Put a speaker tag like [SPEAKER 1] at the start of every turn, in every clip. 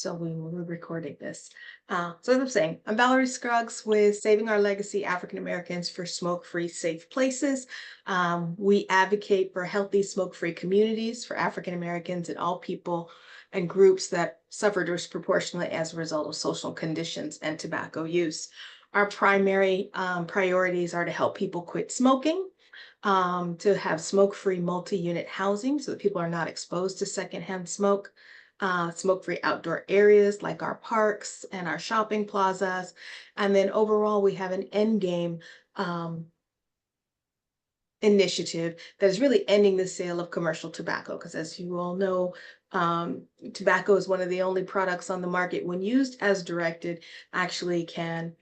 [SPEAKER 1] So we're recording this. So as I'm saying, I'm Valerie Scruggs with Saving Our Legacy African Americans for Smoke-Free Safe Places. We advocate for healthy smoke-free communities for African Americans and all people and groups that suffer disproportionately as a result of social conditions and tobacco use. Our primary priorities are to help people quit smoking, to have smoke-free multi-unit housing so that people are not exposed to secondhand smoke, smoke-free outdoor areas like our parks and our shopping plazas. And then overall, we have an end game initiative that is really ending the sale of commercial tobacco. Because as you all know, tobacco is one of the only products on the market when used as directed actually can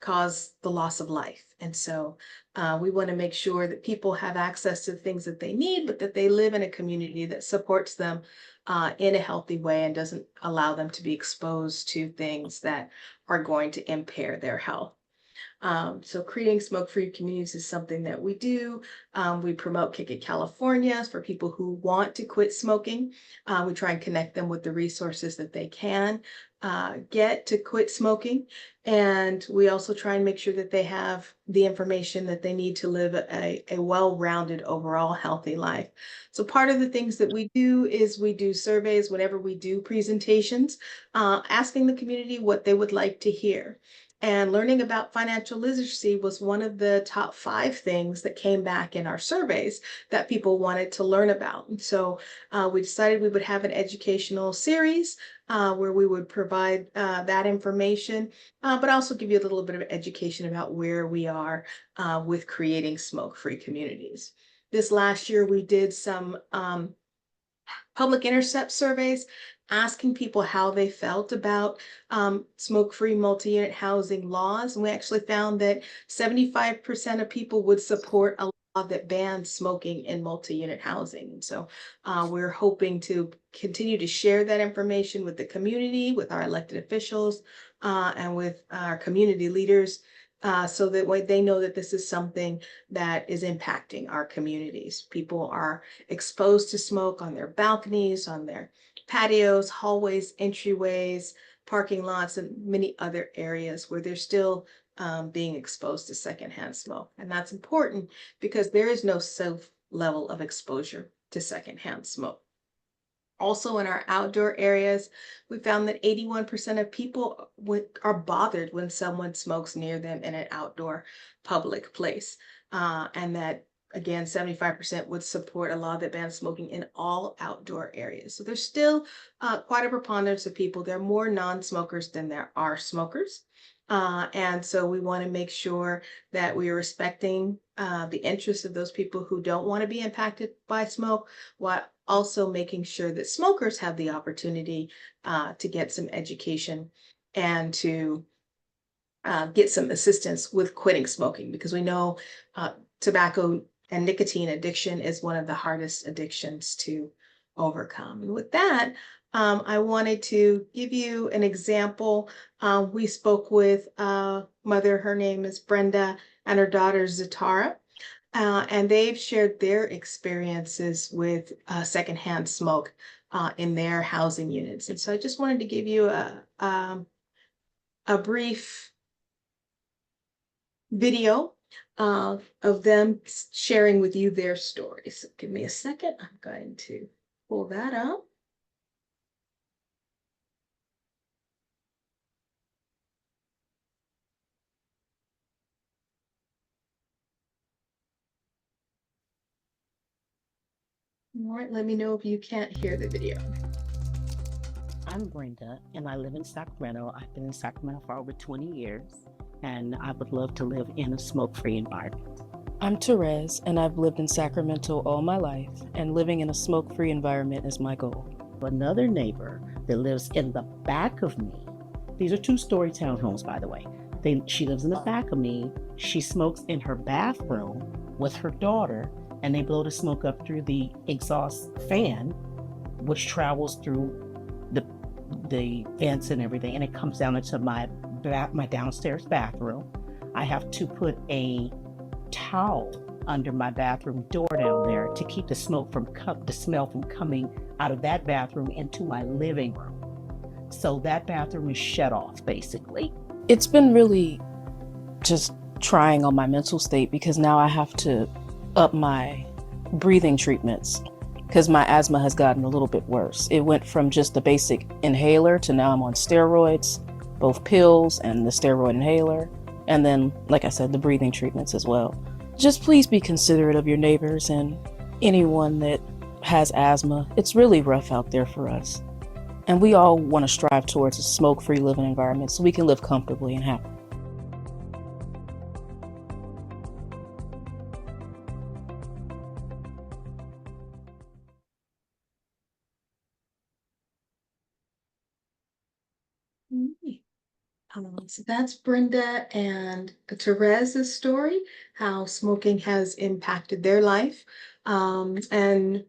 [SPEAKER 1] cause the loss of life. And so we want to make sure that people have access to the things that they need, but that they live in a community that supports them in a healthy way and doesn't allow them to be exposed to things that are going to impair their health. So creating smoke-free communities is something that we do. We promote Kick It California for people who want to quit smoking. We try and connect them with the resources that they can get to quit smoking. And we also try and make sure that they have the information that they need to live a well-rounded, overall healthy life. So part of the things that we do is we do surveys whenever we do presentations, asking the community what they would like to hear. And learning about financial literacy was one of the top 5 things that came back in our surveys that people wanted to learn about. And so we decided we would have an educational series where we would provide that information, but also give you a little bit of education about where we are with creating smoke-free communities. This last year, we did some public intercept surveys asking people how they felt about smoke-free multi-unit housing laws. And we actually found that 75% of people would support a law that bans smoking in multi-unit housing. And so we're hoping to continue to share that information with the community, with our elected officials, and with our community leaders, so that they know that this is something that is impacting our communities. People are exposed to smoke on their balconies, on their patios, hallways, entryways, parking lots, and many other areas where they're still being exposed to secondhand smoke. And that's important because there is no safe level of exposure to secondhand smoke. Also in our outdoor areas, we found that 81% of people are bothered when someone smokes near them in an outdoor public place. And that, again, 75% would support a law that bans smoking in all outdoor areas. So there's still quite a preponderance of people. There are more non-smokers than there are smokers. And so we want to make sure that we are respecting the interests of those people who don't want to be impacted by smoke, while also making sure that smokers have the opportunity to get some education and to get some assistance with quitting smoking, because we know tobacco and nicotine addiction is one of the hardest addictions to overcome. And with that, I wanted to give you an example. We spoke with a mother, her name is Brenda, and her daughter Zatara. And they've shared their experiences with secondhand smoke in their housing units. And so I just wanted to give you a brief video of them sharing with you their stories. So give me a second. I'm going to pull that up. All right, let me know if you can't hear the video.
[SPEAKER 2] I'm Brenda, and I live in Sacramento. I've been in Sacramento for over 20 years, and I would love to live in a smoke-free environment.
[SPEAKER 3] I'm Therese, and I've lived in Sacramento all my life, and living in a smoke-free environment is my goal.
[SPEAKER 2] Another neighbor that lives in the back of me, these are 2-story townhomes, by the way. She lives in the back of me. She smokes in her bathroom with her daughter, and they blow the smoke up through the exhaust fan, which travels through the vents and everything, and it comes down into my downstairs bathroom. I have to put a towel under my bathroom door down there to keep the smell from coming out of that bathroom into my living room. So that bathroom is shut off, basically.
[SPEAKER 3] It's been really just trying on my mental state because now I have to up my breathing treatments because my asthma has gotten a little bit worse. It went from just the basic inhaler to now I'm on steroids, both pills and the steroid inhaler. And then, like I said, the breathing treatments as well. Just please be considerate of your neighbors and anyone that has asthma. It's really rough out there for us. And we all want to strive towards a smoke-free living environment so we can live comfortably and happily.
[SPEAKER 1] Mm. So that's Brenda and Therese's story, how smoking has impacted their life. And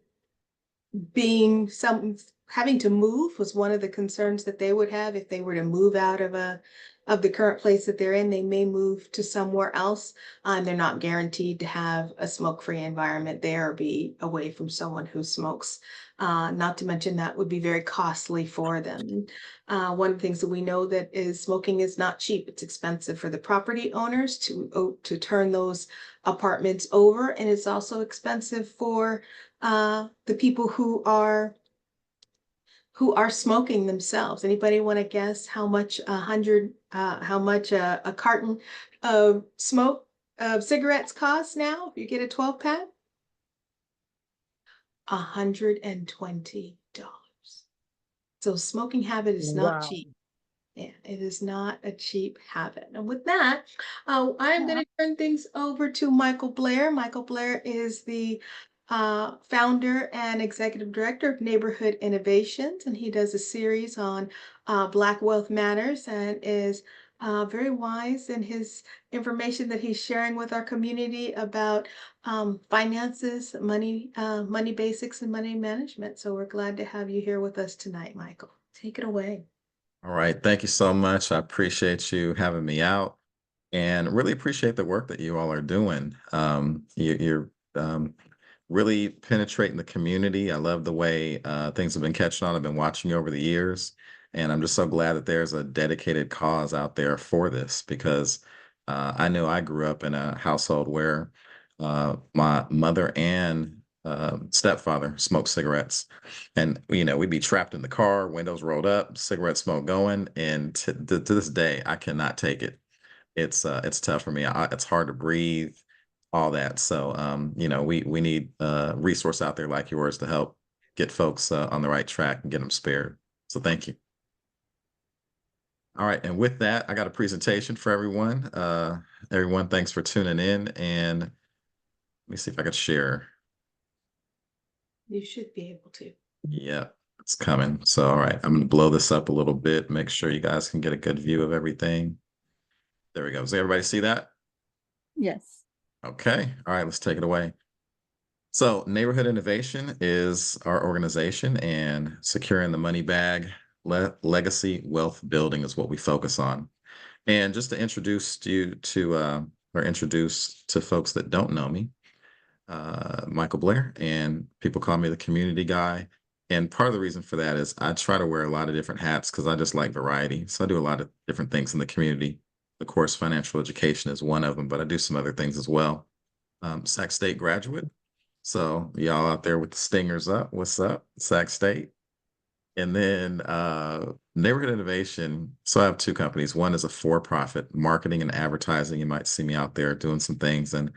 [SPEAKER 1] being some having to move was one of the concerns that they would have if they were to move out of the current place that they're in. They may move to somewhere else, and they're not guaranteed to have a smoke-free environment there or be away from someone who smokes. Not to mention that would be very costly for them. One of the things that we know that is smoking is not cheap. It's expensive for the property owners to turn those apartments over, and it's also expensive for the people who are smoking themselves. Anybody want to guess how much a carton of cigarettes cost now if you get a 12 pack? $120. So smoking habit is not
[SPEAKER 2] Wow.
[SPEAKER 1] cheap. Yeah, it is not a cheap habit. And with that, I'm going to turn things over to Michael Blair. Michael Blair is the founder and executive director of Neighborhood Innovations, and he does a series on Black Wealth Matters and is very wise in his information that he's sharing with our community about finances, money basics, and money management. So we're glad to have you here with us tonight, Michael. Take it away.
[SPEAKER 4] All right. Thank you so much. I appreciate you having me out and really appreciate the work that you all are doing. You're really penetrating the community. I love the way things have been catching on. I've been watching you over the years, and I'm just so glad that there's a dedicated cause out there for this because I know I grew up in a household where my mother and stepfather smoked cigarettes, and we'd be trapped in the car, windows rolled up, cigarette smoke going, and to this day, I cannot take it. It's tough for me. It's hard to breathe, all that. So, we need a resource out there like yours to help get folks on the right track and get them spared. So, thank you. All right, and with that, I got a presentation for everyone. Everyone, thanks for tuning in, and let me see if I could share.
[SPEAKER 1] You should be able to.
[SPEAKER 4] Yeah, it's coming. So, all right, I'm going to blow this up a little bit, make sure you guys can get a good view of everything. There we go. Does everybody see that?
[SPEAKER 5] Yes.
[SPEAKER 4] Okay. All right, let's take it away. So, Neighborhood Innovation is our organization, and securing the money bag, legacy wealth building is what we focus on. And just to introduce you to, or introduce to folks that don't know me, Michael Blair, and people call me the community guy. And part of the reason for that is I try to wear a lot of different hats because I just like variety. So I do a lot of different things in the community. Of course, financial education is one of them, but I do some other things as well. Sac State graduate. So y'all out there with the stingers up, what's up? Sac State. And then Neighborhood Innovation. So I have two companies. One is a for-profit marketing and advertising. You might see me out there doing some things. And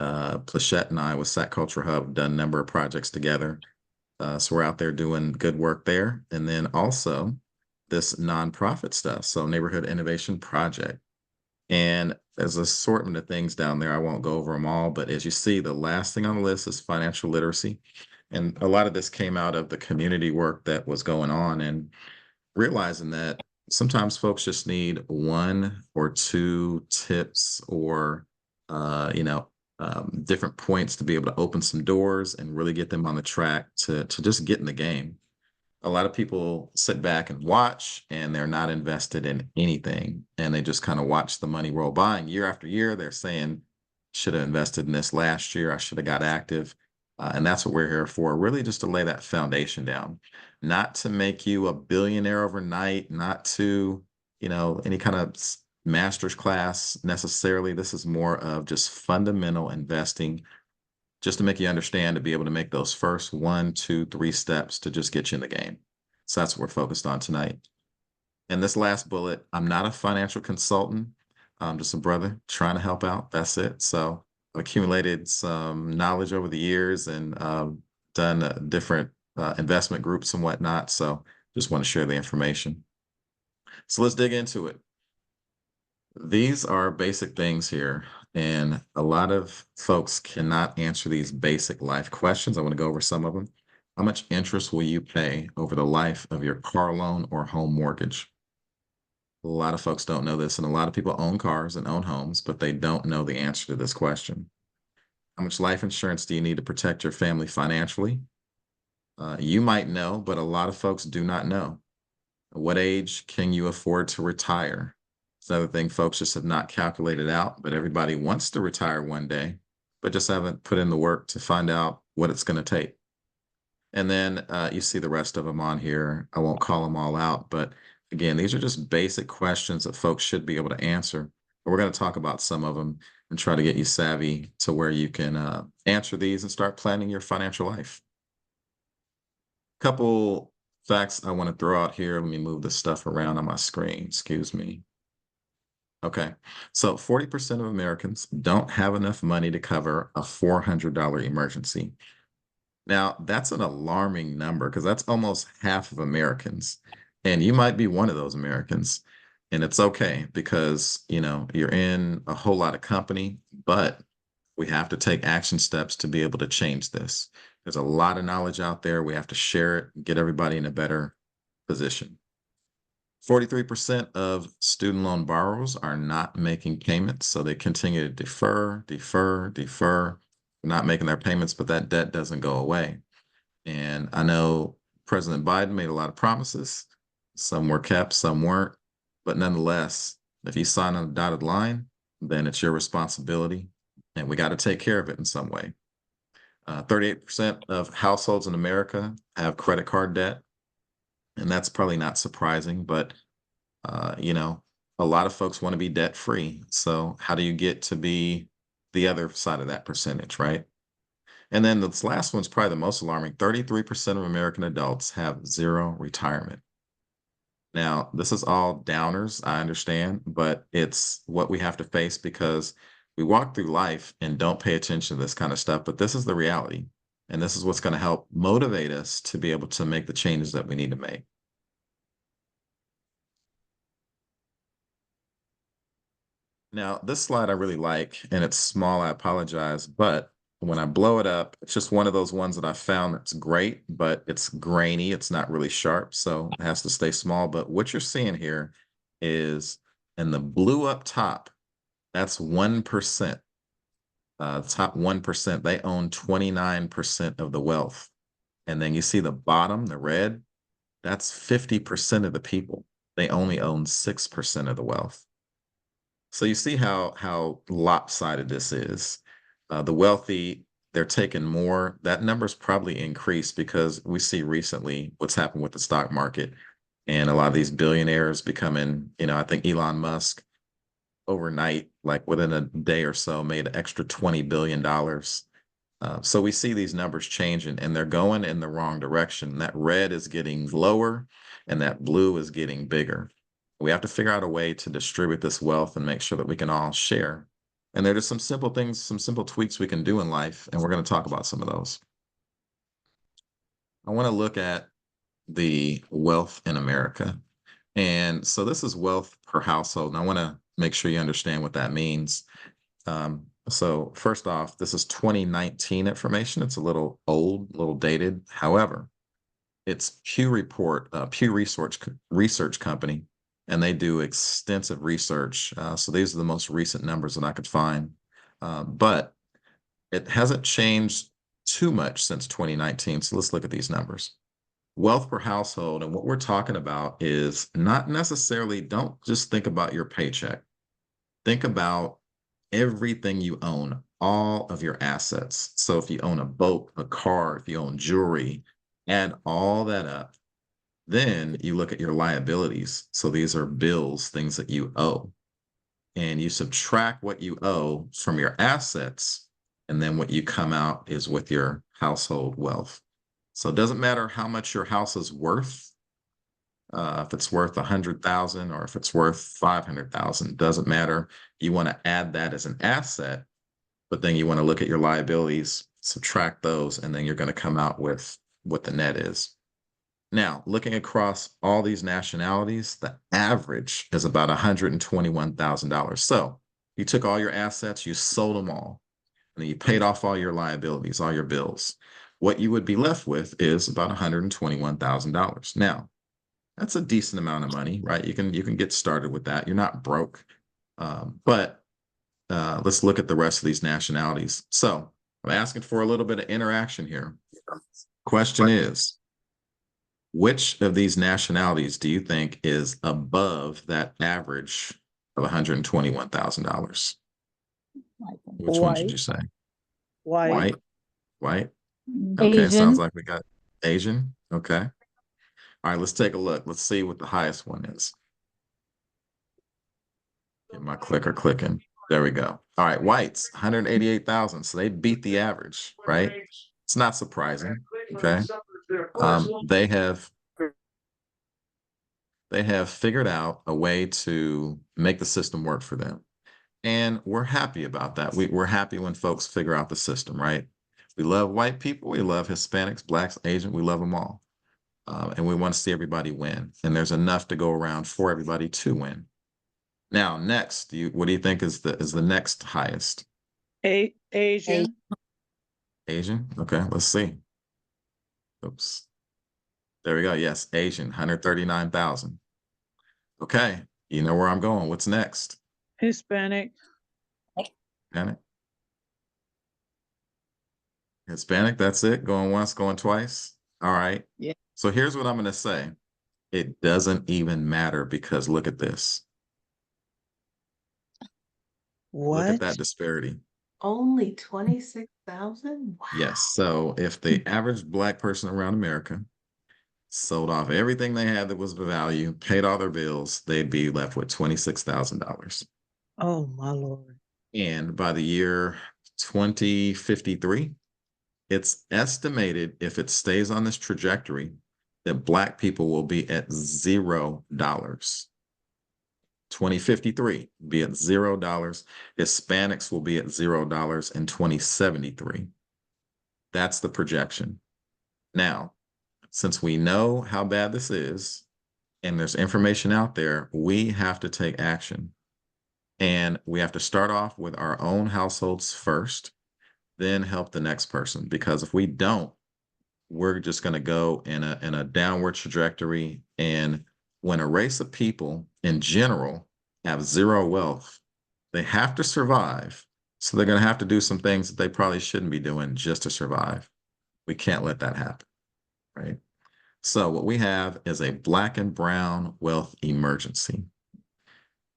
[SPEAKER 4] Plachette and I with Sac Culture Hub done a number of projects together. So we're out there doing good work there. And then also this nonprofit stuff. So Neighborhood Innovation Project. And there's an assortment of things down there. I won't go over them all, but as you see, the last thing on the list is financial literacy. And a lot of this came out of the community work that was going on and realizing that sometimes folks just need one or two tips or, different points to be able to open some doors and really get them on the track to just get in the game. A lot of people sit back and watch and they're not invested in anything and they just kind of watch the money roll by, and year after year they're saying should have invested in this last year, I should have got active. And that's what we're here for, really just to lay that foundation down, not to make you a billionaire overnight, not to, any kind of master's class necessarily. This is more of just fundamental investing, just to make you understand, to be able to make those first one, two, three steps to just get you in the game. So that's what we're focused on tonight. And this last bullet, I'm not a financial consultant. I'm just a brother trying to help out. That's it. So I've accumulated some knowledge over the years and done different investment groups and whatnot. So just want to share the information. So let's dig into it. These are basic things here, and a lot of folks cannot answer these basic life questions. I want to go over some of them. How much interest will you pay over the life of your car loan or home mortgage? A lot of folks don't know this, and a lot of people own cars and own homes, but they don't know the answer to this question. How much life insurance do you need to protect your family financially? You might know, but a lot of folks do not know. What age can you afford to retire? It's another thing folks just have not calculated out, but everybody wants to retire one day, but just haven't put in the work to find out what it's going to take. And then you see the rest of them on here. I won't call them all out, but again, these are just basic questions that folks should be able to answer. But we're going to talk about some of them and try to get you savvy to where you can answer these and start planning your financial life. Couple facts I want to throw out here. Let me move this stuff around on my screen. Excuse me. Okay. So 40% of Americans don't have enough money to cover a $400 emergency. Now, that's an alarming number because that's almost half of Americans. And you might be one of those Americans. And it's okay because, you're in a whole lot of company, but we have to take action steps to be able to change this. There's a lot of knowledge out there. We have to share it, get everybody in a better position. 43% of student loan borrowers are not making payments, so they continue to defer, not making their payments, but that debt doesn't go away. And I know President Biden made a lot of promises. Some were kept, some weren't. But nonetheless, if you sign on a dotted line, then it's your responsibility, and we got to take care of it in some way. 38% of households in America have credit card debt, and that's probably not surprising, but a lot of folks want to be debt free. So how do you get to be the other side of that percentage, right? And then this last one's probably the most alarming. 33% of American adults have zero retirement. Now, this is all downers, I understand, but it's what we have to face because we walk through life and don't pay attention to this kind of stuff. But this is the reality. And this is what's going to help motivate us to be able to make the changes that we need to make. Now, this slide I really like, and it's small, I apologize, but when I blow it up, it's just one of those ones that I found that's great, but it's grainy, it's not really sharp, so it has to stay small. But what you're seeing here is in the blue up top, that's 1%. Top 1%, they own 29% of the wealth. And then you see the bottom, the red, that's 50% of the people. They only own 6% of the wealth. So you see how lopsided this is. The wealthy, they're taking more. That number's probably increased because we see recently what's happened with the stock market and a lot of these billionaires becoming, I think Elon Musk overnight, like within a day or so, made an extra $20 billion. So we see these numbers changing and they're going in the wrong direction. That red is getting lower and that blue is getting bigger. We have to figure out a way to distribute this wealth and make sure that we can all share. And there are just some simple things, some simple tweaks we can do in life, and we're going to talk about some of those. I want to look at the wealth in America. And so this is wealth per household. And I want to make sure you understand what that means. So first off, this is 2019 information. It's a little old, a little dated. However, it's Pew Research Company, and they do extensive research. So these are the most recent numbers that I could find. But it hasn't changed too much since 2019. So let's look at these numbers. Wealth per household, and what we're talking about is not necessarily, don't just think about your paycheck. Think about everything you own, all of your assets. So if you own a boat, a car, if you own jewelry, add all that up. Then you look at your liabilities. So these are bills, things that you owe, and you subtract what you owe from your assets. And then what you come out is with your household wealth. So it doesn't matter how much your house is worth. If it's worth 100,000 or if it's worth 500,000, doesn't matter. You want to add that as an asset, but then you want to look at your liabilities, subtract those, and then you're going to come out with what the net is. Now, looking across all these nationalities, the average is about $121,000. So you took all your assets, you sold them all, and then you paid off all your liabilities, all your bills. What you would be left with is about $121,000. Now, that's a decent amount of money, right? You can get started with that. You're not broke. But let's look at the rest of these nationalities. So I'm asking for a little bit of interaction here. Question is, which of these nationalities do you think is above that average of $121,000? Which ones would you say?
[SPEAKER 5] White.
[SPEAKER 4] White? Okay,
[SPEAKER 3] Asian.
[SPEAKER 4] sounds like we got Asian. Okay. All right, let's take a look. Let's see what the highest one is. Get my clicker clicking. There we go. All right, whites, 188,000. So they beat the average, right? It's not surprising. Okay. They have figured out a way to make the system work for them. And we're happy about that. We're happy when folks figure out the system, right? We love white people. We love Hispanics, Blacks, Asian. We love them all. And we want to see everybody win. And there's enough to go around for everybody to win. Now, next, what do you think is the next highest?
[SPEAKER 5] Asian.
[SPEAKER 4] Asian? Okay, let's see. Oops. There we go. Yes, Asian, 139,000. Okay, you know where I'm going. What's next?
[SPEAKER 5] Hispanic.
[SPEAKER 4] Hispanic? Hispanic, that's it? Going once, going twice? All right.
[SPEAKER 2] Yeah.
[SPEAKER 4] So here's what I'm going to say. It doesn't even matter because look at this. Look at that disparity.
[SPEAKER 1] Only 26,000? Wow.
[SPEAKER 4] Yes. So if the average Black person around America sold off everything they had that was of value, paid all their bills, they'd be left with $26,000.
[SPEAKER 5] Oh my Lord.
[SPEAKER 4] And by the year 2053, it's estimated, if it stays on this trajectory, that Black people will be at $0. 2053 be at $0. Hispanics will be at $0 in 2073. That's the projection. Now, since we know how bad this is, and there's information out there, we have to take action. And we have to start off with our own households first, then help the next person. Because if we don't, we're just going to go in a downward trajectory. And when a race of people in general have zero wealth, they have to survive. So they're going to have to do some things that they probably shouldn't be doing just to survive. We can't let that happen, right? So what we have is a Black and brown wealth emergency.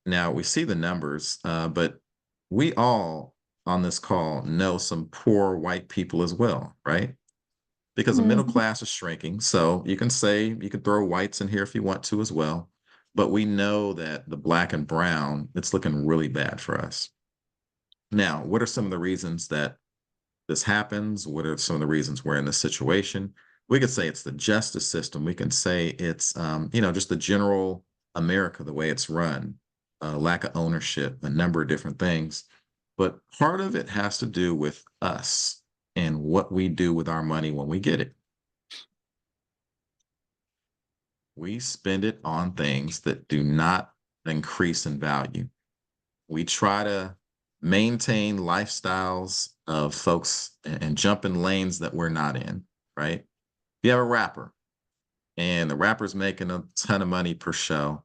[SPEAKER 4] Now we see the numbers, but we all on this call know some poor white people as well, right? Because the middle class is shrinking. So you can throw whites in here if you want to as well. But we know that the Black and brown, it's looking really bad for us. Now, what are some of the reasons that this happens? What are some of the reasons we're in this situation? We could say it's the justice system. We can say it's, just the general America, the way it's run, lack of ownership, a number of different things. But part of it has to do with us and what we do with our money when we get it. We spend it on things that do not increase in value. We try to maintain lifestyles of folks and jump in lanes that we're not in, right? If you have a rapper and the rapper's making a ton of money per show,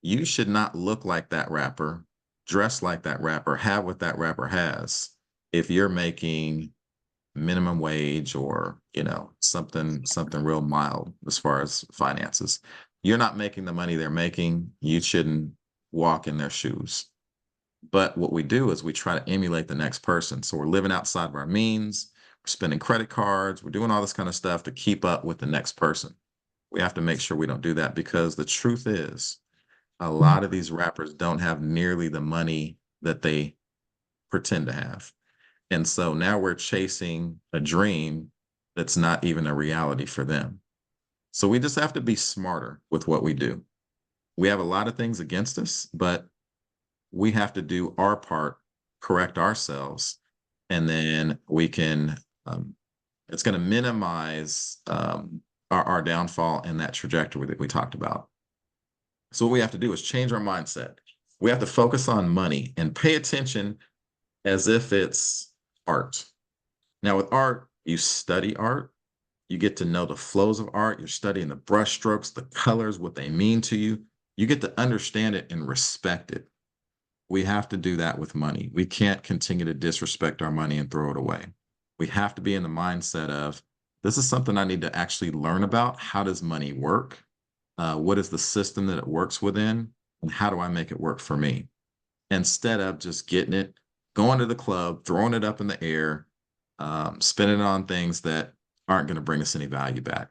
[SPEAKER 4] you should not look like that rapper, dress like that rapper, have what that rapper has if you're making minimum wage or something real mild as far as finances. You're not making the money they're making. You shouldn't walk in their shoes. But what we do is we try to emulate the next person. So we're living outside of our means, we're spending credit cards, we're doing all this kind of stuff to keep up with the next person. We have to make sure we don't do that, because the truth is a lot of these rappers don't have nearly the money that they pretend to have. And so now we're chasing a dream that's not even a reality for them. So we just have to be smarter with what we do. We have a lot of things against us, but we have to do our part, correct ourselves, and then we can, it's going to minimize our downfall in that trajectory that we talked about. So what we have to do is change our mindset. We have to focus on money and pay attention as if it's art. Now, with art, you study art, you get to know the flows of art, you're studying the brush strokes, the colors, what they mean to you. You get to understand it and respect it. We have to do that with money. We can't continue to disrespect our money and throw it away. We have to be in the mindset of, this is something I need to actually learn about. How does money work? What is the system that it works within? And how do I make it work for me? Instead of just getting it, going to the club, throwing it up in the air, spending it on things that aren't going to bring us any value back.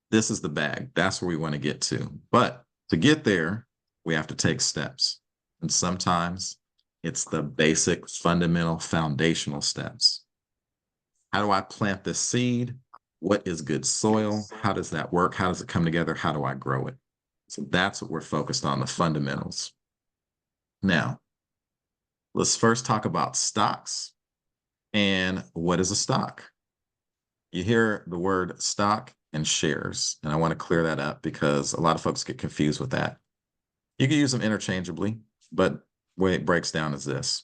[SPEAKER 4] This is the bag. That's where we want to get to. But to get there, we have to take steps. And sometimes it's the basic, fundamental, foundational steps. How do I plant this seed? What is good soil? How does that work? How does it come together? How do I grow it? So that's what we're focused on, the fundamentals. Now, let's first talk about stocks. And what is a stock? You hear the word stock and shares, and I want to clear that up because a lot of folks get confused with that. You can use them interchangeably, but the way it breaks down is this.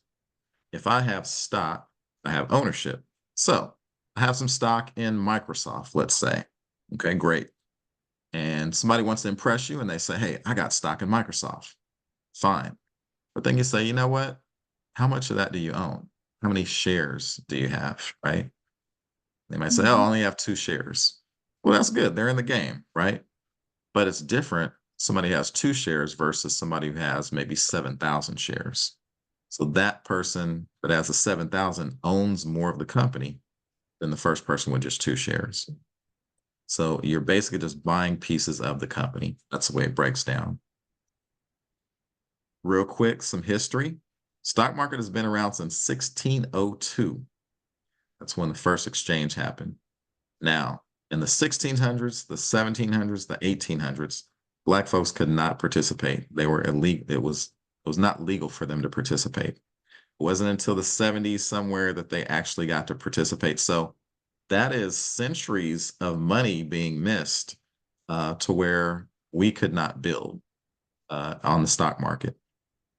[SPEAKER 4] If I have stock, I have ownership. So I have some stock in Microsoft, let's say. Okay, great. And somebody wants to impress you and they say, hey, I got stock in Microsoft. Fine. But then you say, you know what? How much of that do you own? How many shares do you have, right? They might say, oh, I only have 2 shares. Well, that's good. They're in the game, right? But it's different. Somebody has 2 shares versus somebody who has maybe 7,000 shares. So that person that has the 7,000 owns more of the company than the first person with just 2 shares. So you're basically just buying pieces of the company. That's the way it breaks down. Real quick, some history. Stock market has been around since 1602. That's when the first exchange happened. Now, in the 1600s, the 1700s, the 1800s, Black folks could not participate. They were illegal. It was not legal for them to participate. It wasn't until the 70s somewhere that they actually got to participate. So that is centuries of money being missed to where we could not build on the stock market.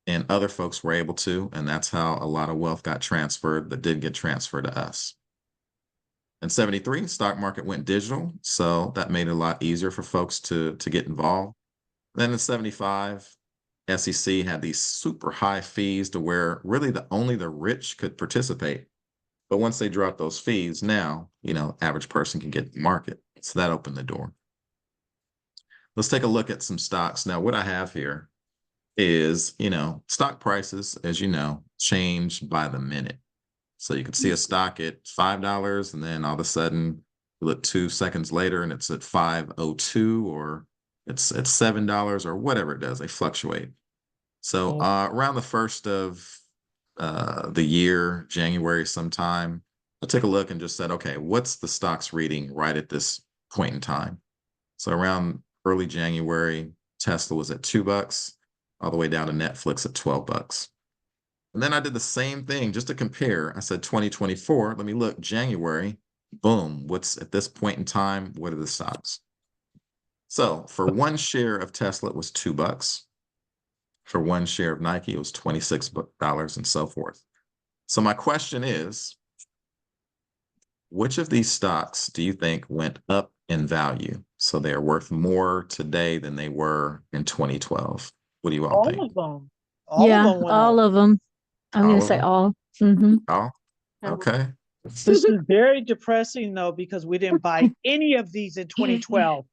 [SPEAKER 4] And other folks were able to, and that's how a lot of wealth got transferred that did get transferred to us. In 73, stock market went digital, so that made it a lot easier for folks to get involved. Then in 75, SEC had these super high fees to where really only the rich could participate. But once they dropped those fees, now, average person can get the market. So that opened the door. Let's take a look at some stocks. Now, what I have here is, stock prices, as you know, change by the minute. So you can see a stock at $5, and then all of a sudden, you look 2 seconds later and it's at $5.02, or it's at $7, or whatever it does. They fluctuate. So around the first of the year, January sometime, I took a look and just said, okay, what's the stocks reading right at this point in time? So around early January, Tesla was at $2, all the way down to Netflix at $12. And then I did the same thing just to compare. I said 2024, let me look, January, boom, what's at this point in time, what are the stocks? So for 1 share of Tesla, it was $2. For 1 share of Nike, it was $26, and so forth. So my question is, which of these stocks do you think went up in value? So they're worth more today than they were in 2012. What do you all think?
[SPEAKER 5] All of them. All of
[SPEAKER 6] Yeah,
[SPEAKER 5] them went
[SPEAKER 6] all
[SPEAKER 5] up.
[SPEAKER 6] of them. I'm
[SPEAKER 4] All
[SPEAKER 6] going to
[SPEAKER 4] of
[SPEAKER 6] say
[SPEAKER 4] them?
[SPEAKER 6] all. Hmm.
[SPEAKER 4] Oh, okay.
[SPEAKER 5] This is very depressing though, because we didn't buy any of these in 2012.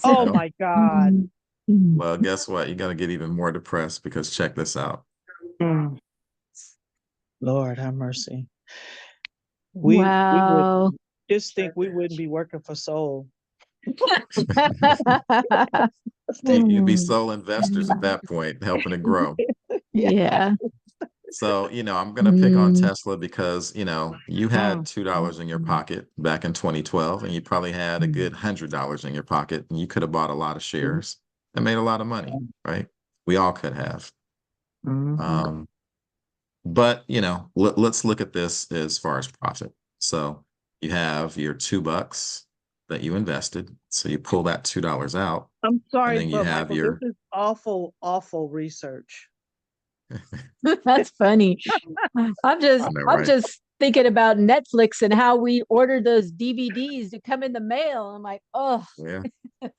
[SPEAKER 5] Oh
[SPEAKER 4] Yep.
[SPEAKER 5] my God.
[SPEAKER 4] Well, guess what? You're going to get even more depressed because check this out.
[SPEAKER 5] Mm. Lord have mercy. We would
[SPEAKER 6] Wow.
[SPEAKER 5] just think we wouldn't be working for Soul.
[SPEAKER 4] You'd be
[SPEAKER 6] Mm,
[SPEAKER 4] sole investors at that point, helping it grow.
[SPEAKER 6] yeah.
[SPEAKER 4] So, I'm going to pick on
[SPEAKER 6] Mm,
[SPEAKER 4] Tesla because, you had $2 in your pocket back in 2012, and you probably had a good $100 in your pocket, and you could have bought a lot of shares and made a lot of money, right? We all could have.
[SPEAKER 5] Mhm.
[SPEAKER 4] Um, but, let's look at this as far as profit. So you have your $2 that you invested. So you pull that $2 out,
[SPEAKER 5] I'm
[SPEAKER 4] and
[SPEAKER 5] sorry,
[SPEAKER 4] then you
[SPEAKER 5] but
[SPEAKER 4] have
[SPEAKER 5] Michael, this
[SPEAKER 4] your,
[SPEAKER 5] is awful, awful research.
[SPEAKER 6] that's funny. I'm
[SPEAKER 4] I
[SPEAKER 6] just
[SPEAKER 4] know,
[SPEAKER 6] I'm
[SPEAKER 4] right?
[SPEAKER 6] just thinking about Netflix and how we order those DVDs to come in the mail. I'm like, oh,
[SPEAKER 4] Yeah,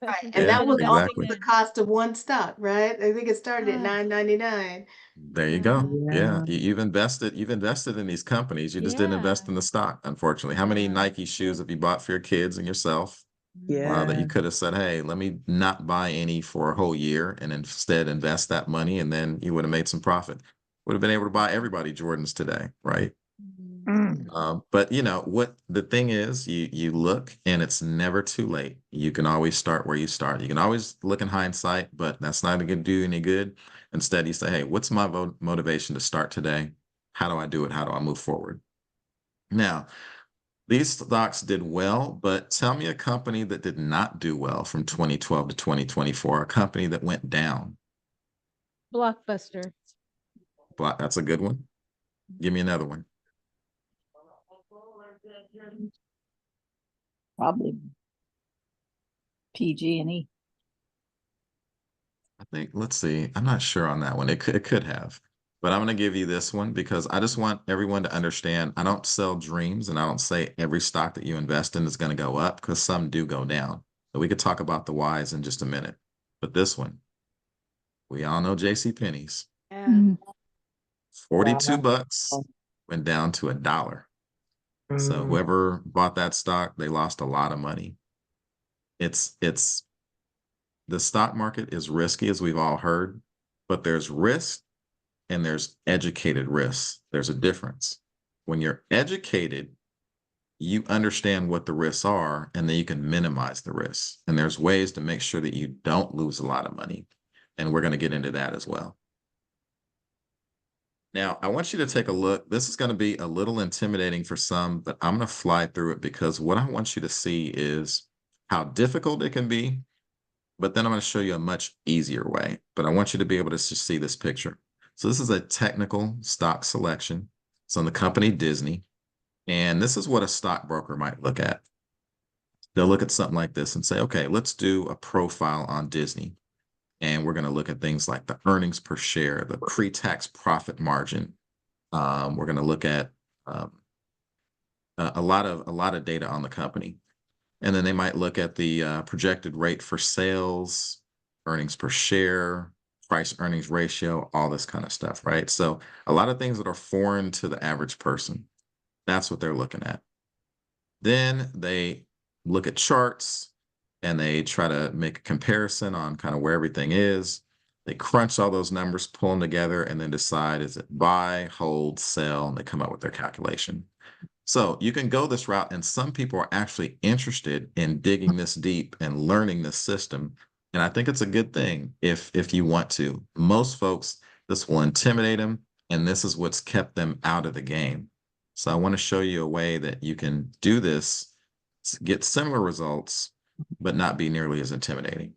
[SPEAKER 1] Right. And
[SPEAKER 4] yeah,
[SPEAKER 1] that
[SPEAKER 6] instead of
[SPEAKER 1] was also
[SPEAKER 6] investing
[SPEAKER 4] exactly.
[SPEAKER 1] the
[SPEAKER 6] in
[SPEAKER 1] cost of one stock, right? I think it started at
[SPEAKER 6] ah,
[SPEAKER 1] $9.99.
[SPEAKER 4] There you
[SPEAKER 6] yeah,
[SPEAKER 4] go. Yeah,
[SPEAKER 5] Yeah.
[SPEAKER 4] you've invested in these companies. You just didn't invest
[SPEAKER 6] yeah,
[SPEAKER 4] in the stock, unfortunately. How many
[SPEAKER 6] yeah.
[SPEAKER 4] Nike shoes have you bought for your kids and yourself? That
[SPEAKER 5] Yeah.
[SPEAKER 4] you could have said, "Hey, let me not buy any for a whole year and instead invest that money, and then you would have made some profit." Would have been able to buy everybody Jordans today, right?
[SPEAKER 6] Mhm.
[SPEAKER 5] Mm.
[SPEAKER 4] But what the thing is, you look and it's never too late. You can always start where you start. You can always look in hindsight, but that's not going to do you any good. Instead, you say, "Hey, what's my motivation to start today? How do I do it? How do I move forward?" Now, these stocks did well, but tell me a company that did not do well from 2012 to 2024, a company that went down.
[SPEAKER 6] Blockbuster.
[SPEAKER 4] That's a good one. Give me another one.
[SPEAKER 6] Probably PG&E.
[SPEAKER 4] I think, let's see. I'm not sure on that one. It could have, but I'm going to give you this one because I just want everyone to understand. I don't sell dreams, and I don't say every stock that you invest in is going to go up because some do go down. So we could talk about the whys in just a minute. But this one, we all know J.C. Penney's
[SPEAKER 1] Yeah.
[SPEAKER 6] Mm,
[SPEAKER 4] 42
[SPEAKER 5] Wow.
[SPEAKER 4] bucks went down to $1. So
[SPEAKER 5] Mm.
[SPEAKER 4] whoever bought that stock, they lost a lot of money. It's the stock market is risky, as we've all heard, but there's risk and there's educated risks. There's a difference. When you're educated, you understand what the risks are, and then you can minimize the risks. And there's ways to make sure that you don't lose a lot of money. And we're going to get into that as well. Now, I want you to take a look. This is going to be a little intimidating for some, but I'm going to fly through it because what I want you to see is how difficult it can be, but then I'm going to show you a much easier way. But I want you to be able to just see this picture. So this is a technical stock selection. It's on the company Disney. And this is what a stockbroker might look at. They'll look at something like this and say, okay, let's do a profile on Disney. And we're going to look at things like the earnings per share, the pre-tax profit margin. We're going to look at um, a lot of data on the company. And then they might look at the projected rate for sales, earnings per share, price earnings ratio, all this kind of stuff, right? So a lot of things that are foreign to the average person. That's what they're looking at. Then they look at charts and they try to make a comparison on kind of where everything is. They crunch all those numbers, pull them together, and then decide, is it buy, hold, sell, and they come up with their calculation. So you can go this route, and some people are actually interested in digging this deep and learning this system. And I think it's a good thing if you want to. Most folks, this will intimidate them, and this is what's kept them out of the game. So I want to show you a way that you can do this, get similar results, but not be nearly as intimidating.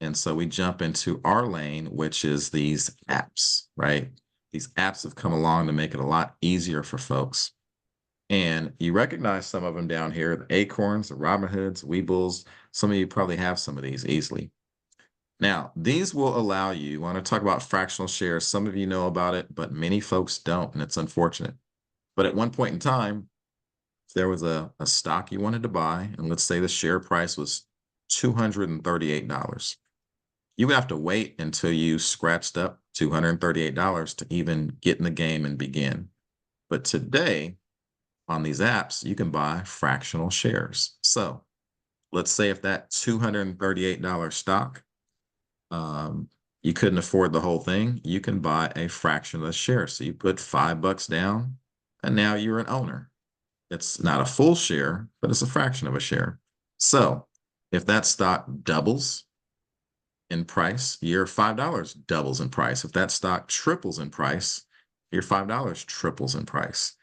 [SPEAKER 4] And so we jump into our lane, which is these apps, right? These apps have come along to make it a lot easier for folks. And you recognize some of them down here, the Acorns, the Robinhoods, Weebles. Some of you probably have some of these easily. Now, these will allow you, I want to talk about fractional shares. Some of you know about it, but many folks don't, and it's unfortunate. But at one point in time, if there was a stock you wanted to buy, and let's say the share price was $238. You would have to wait until you scratched up $238 to even get in the game and begin. But today, on these apps, you can buy fractional shares. So let's say if that $238 stock you couldn't afford the whole thing, you can buy a fraction of the share. So you put $5 down and now you're an owner. It's not a full share, but it's a fraction of a share. So if that stock doubles in price, your $5 doubles in price. If that stock triples in price, your $5 triples in price.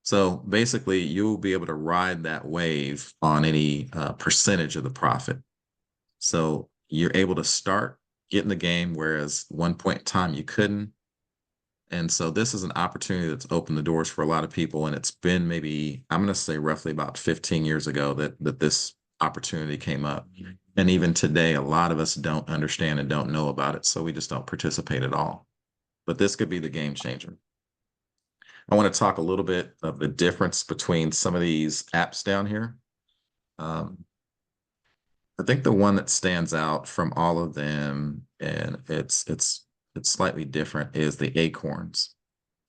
[SPEAKER 4] So basically, you'll be able to ride that wave on any percentage of the profit. So you're able to start getting the game, whereas one point in time you couldn't. And so this is an opportunity that's opened the doors for a lot of people. And it's been maybe, I'm going to say roughly about 15 years ago that this opportunity came up. And even today, a lot of us don't understand and don't know about it. So we just don't participate at all. But this could be the game changer. I want to talk a little bit of the difference between some of these apps down here. I think the one that stands out from all of them, and it's slightly different, is the Acorns.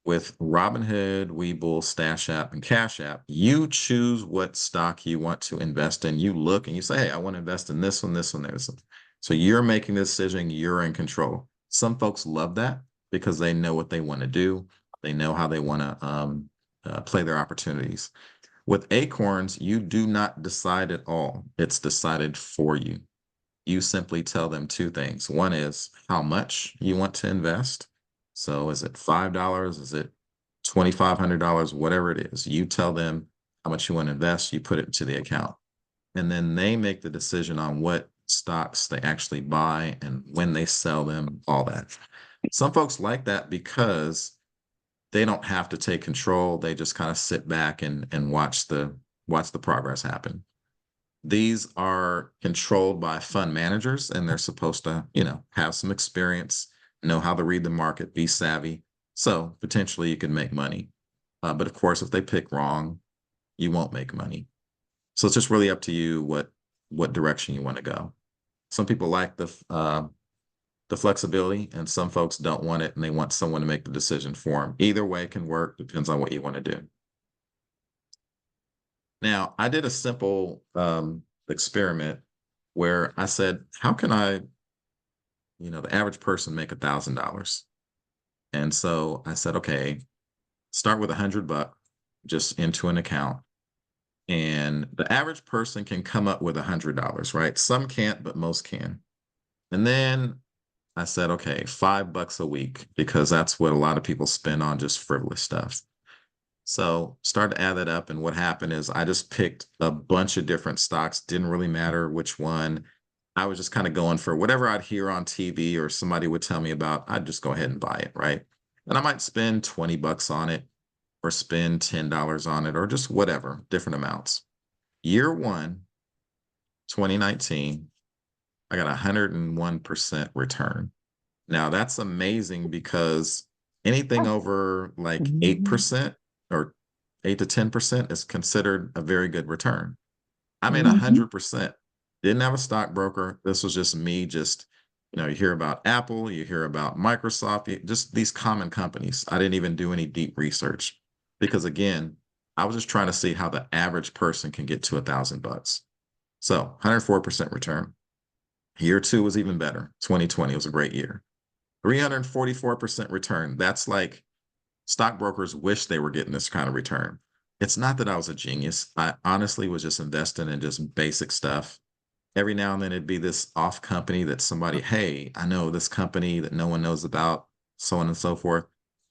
[SPEAKER 4] With Robinhood, Webull, Stash App, and Cash App, you choose what stock you want to invest in. You look and you say, hey, I want to invest in this one, this one, this one. So you're making the decision, you're in control. Some folks love that because they know what they want to do. They know how they want to play their opportunities. With Acorns, you do not decide at all. It's decided for you. You simply tell them two things. One is how much you want to invest. So is it $5? Is it $2,500? Whatever it is, you tell them how much you want to invest. You put it into the account. And then they make the decision on what stocks they actually buy and when they sell them, all that. Some folks like that because they don't have to take control. They just kind of sit back and watch the progress happen. These are controlled by fund managers, and they're supposed to, have some experience, know how to read the market, be savvy. So potentially you can make money. But of course, if they pick wrong, you won't make money. So it's just really up to you what direction you want to go. Some people like the flexibility, and some folks don't want it, and they want someone to make the decision for them. Either way can work, depends on what you want to do. Now, I did a simple experiment where I said, how can I, the average person make $1,000? And so I said, okay, start with $100 just into an account. And the average person can come up with $100, right? Some can't, but most can. And then I said, okay, $5 a week, because that's what a lot of people spend on just frivolous stuff. So start to add that up. And what happened is I just picked a bunch of different stocks. Didn't really matter which one. I was just kind of going for whatever I'd hear on TV or somebody would tell me about. I'd just go ahead and buy it, right? And I might spend $20 on it or spend $10 on it or just whatever, different amounts. Year one, 2019, I got 101% return. Now that's amazing because anything over like 8% or 8 to 10% is considered a very good return. I made 100%. Didn't have a stockbroker. This was just me. You hear about Apple, you hear about Microsoft, just these common companies. I didn't even do any deep research because again, I was just trying to see how the average person can get to $1,000. So 104% return. Year two was even better. 2020 was a great year. 344% return. That's like stockbrokers wish they were getting this kind of return. It's not that I was a genius. I honestly was just investing in just basic stuff. Every now and then it'd be this off company that somebody, hey, I know this company that no one knows about, so on and so forth.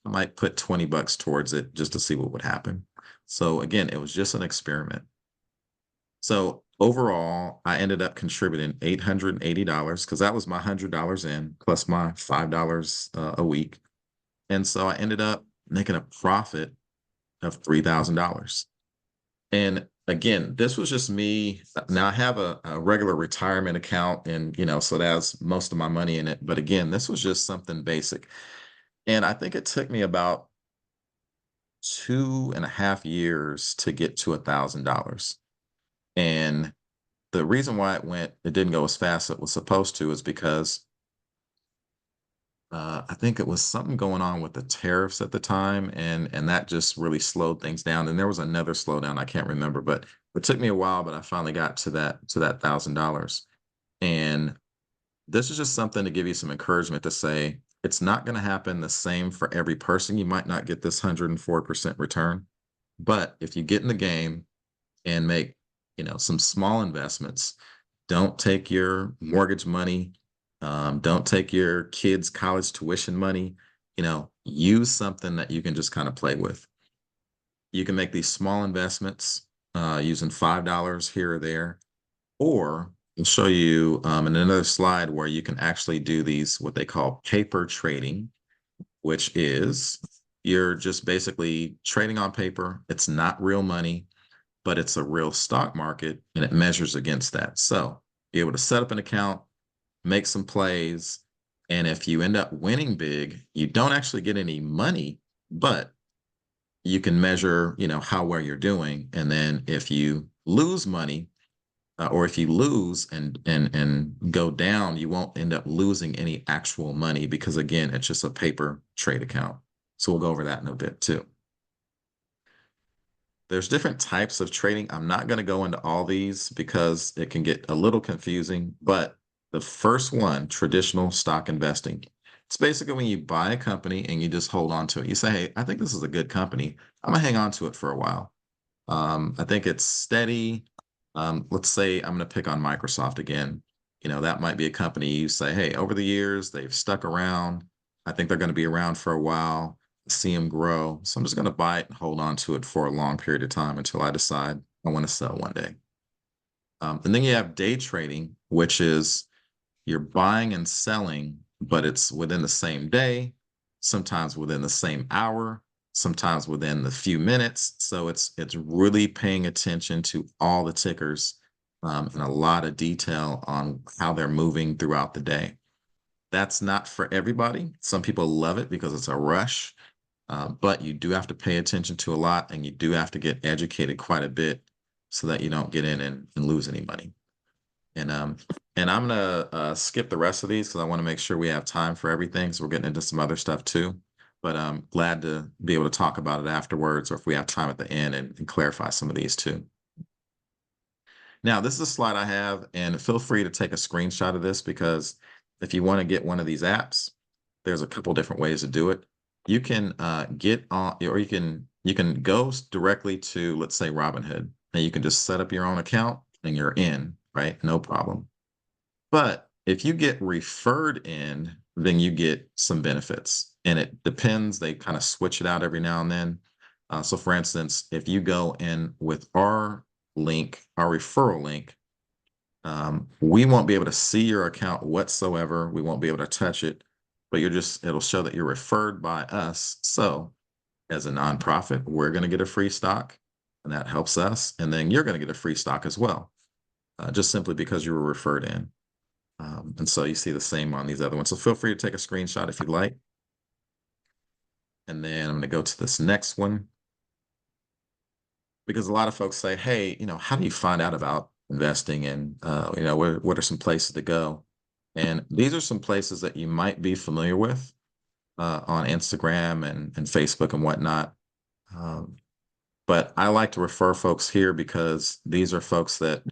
[SPEAKER 4] I might put $20 towards it just to see what would happen. So again, it was just an experiment. So overall, I ended up contributing $880 because that was my $100 in plus my $5 a week. And so I ended up making a profit of $3,000. And again, this was just me. Now I have a regular retirement account and, so that has most of my money in it. But again, this was just something basic. And I think it took me about 2.5 years to get to $1,000. And the reason why it didn't go as fast as it was supposed to is because I think it was something going on with the tariffs at the time, and that just really slowed things down. And there was another slowdown I can't remember, but it took me a while. But I finally got to that $1,000. And This is just something to give you some encouragement to say it's not going to happen the same for every person. You might not get this 104% return, but if you get in the game and make, some small investments, don't take your mortgage money, don't take your kids' college tuition money, use something that you can just kind of play with. You can make these small investments using $5 here or there, or I'll show you in another slide where you can actually do these, what they call paper trading, which is you're just basically trading on paper. It's not real money, but it's a real stock market and it measures against that. So be able to set up an account, make some plays, and if you end up winning big, you don't actually get any money, but you can measure, how well you're doing. And then if you lose money, or if you lose and go down, you won't end up losing any actual money because again, it's just a paper trade account. So we'll go over that in a bit too. There's different types of trading. I'm not going to go into all these because it can get a little confusing, but the first one, traditional stock investing. It's basically when you buy a company and you just hold on to it. You say, hey, I think this is a good company. I'm gonna hang on to it for a while. I think it's steady. Let's say I'm going to pick on Microsoft again. That might be a company you say, hey, over the years, they've stuck around. I think they're going to be around for a while, see them grow. So I'm just going to buy it and hold on to it for a long period of time until I decide I want to sell one day. And then you have day trading, which is you're buying and selling, but it's within the same day, sometimes within the same hour, sometimes within the few minutes. So it's really paying attention to all the tickers and a lot of detail on how they're moving throughout the day. That's not for everybody. Some people love it because it's a rush, but you do have to pay attention to a lot and you do have to get educated quite a bit so that you don't get in and lose any money. And I'm gonna skip the rest of these because I want to make sure we have time for everything. So we're getting into some other stuff too. But I'm glad to be able to talk about it afterwards, or if we have time at the end and clarify some of these too. Now, this is a slide I have, and feel free to take a screenshot of this because if you want to get one of these apps, there's a couple different ways to do it. You can get on, or you can go directly to, let's say, Robinhood, and you can just set up your own account and you're in, right? No problem. But if you get referred in, then you get some benefits. And it depends. They kind of switch it out every now and then. So for instance, if you go in with our link, our referral link, we won't be able to see your account whatsoever. We won't be able to touch it, but it'll show that you're referred by us. So as a nonprofit, we're going to get a free stock and that helps us. And then you're going to get a free stock as well, just simply because you were referred in. And so you see the same on these other ones. So feel free to take a screenshot if you'd like. And then I'm going to go to this next one. Because a lot of folks say, hey, how do you find out about investing and, what are some places to go? And these are some places that you might be familiar with on Instagram and Facebook and whatnot. But I like to refer folks here because these are folks that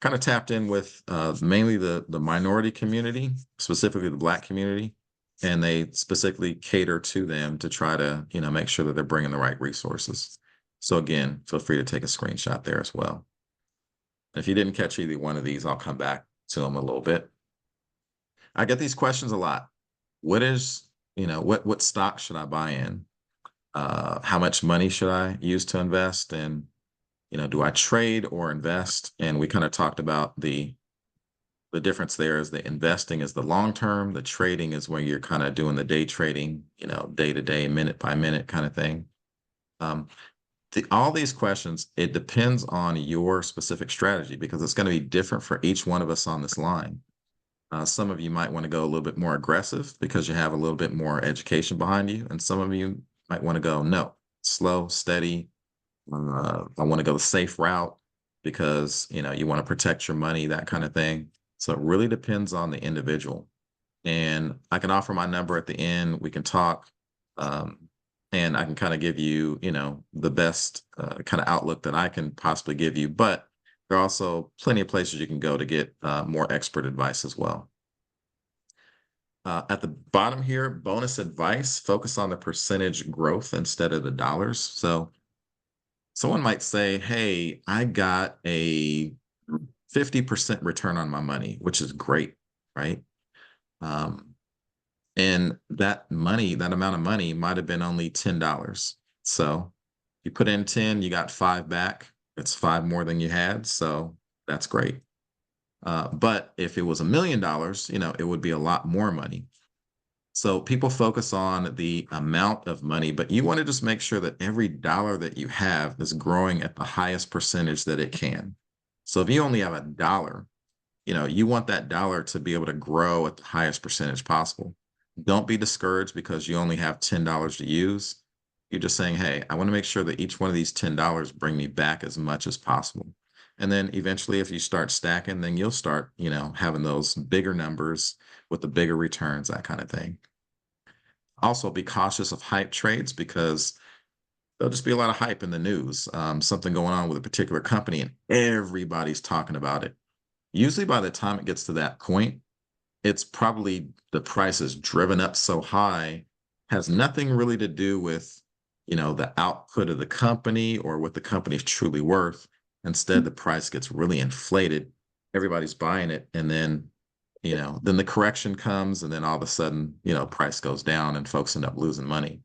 [SPEAKER 4] kind of tapped in with mainly the minority community, specifically the Black community, and they specifically cater to them to try to, make sure that they're bringing the right resources. So again, feel free to take a screenshot there as well. If you didn't catch either one of these, I'll come back to them a little bit. I get these questions a lot. What is, what stock should I buy in? How much money should I use to invest? And, do I trade or invest? And we kind of talked about the difference there is the investing is the long term. The trading is when you're kind of doing the day trading, day to day, minute by minute kind of thing. All these questions, it depends on your specific strategy because it's going to be different for each one of us on this line. Some of you might want to go a little bit more aggressive because you have a little bit more education behind you. And some of you might want to go, no, slow, steady. I want to go the safe route because, you want to protect your money, that kind of thing. So it really depends on the individual. And I can offer my number at the end. We can talk. And I can kind of give you, the best kind of outlook that I can possibly give you. But there are also plenty of places you can go to get more expert advice as well. At the bottom here, bonus advice, focus on the percentage growth instead of the dollars. So someone might say, hey, I got a 50% return on my money, which is great, right? Um, and that money, that amount of money might have been only $10. So you put in 10, you got 5 back. It's 5 more than you had. So that's great. But if it was $1 million, it would be a lot more money. So people focus on the amount of money, but you want to just make sure that every dollar that you have is growing at the highest percentage that it can. So if you only have $1, you want that dollar to be able to grow at the highest percentage possible. Don't be discouraged because you only have $10 to use. You're just saying, hey, I want to make sure that each one of these $10 bring me back as much as possible. And then eventually, if you start stacking, then you'll start, having those bigger numbers with the bigger returns, that kind of thing. Also, be cautious of hype trades because there'll just be a lot of hype in the news. Something going on with a particular company and everybody's talking about it. Usually by the time it gets to that point, it's probably the price is driven up so high, has nothing really to do with, the output of the company or what the company is truly worth. Instead, the price gets really inflated. Everybody's buying it. And then the correction comes and then all of a sudden, price goes down and folks end up losing money.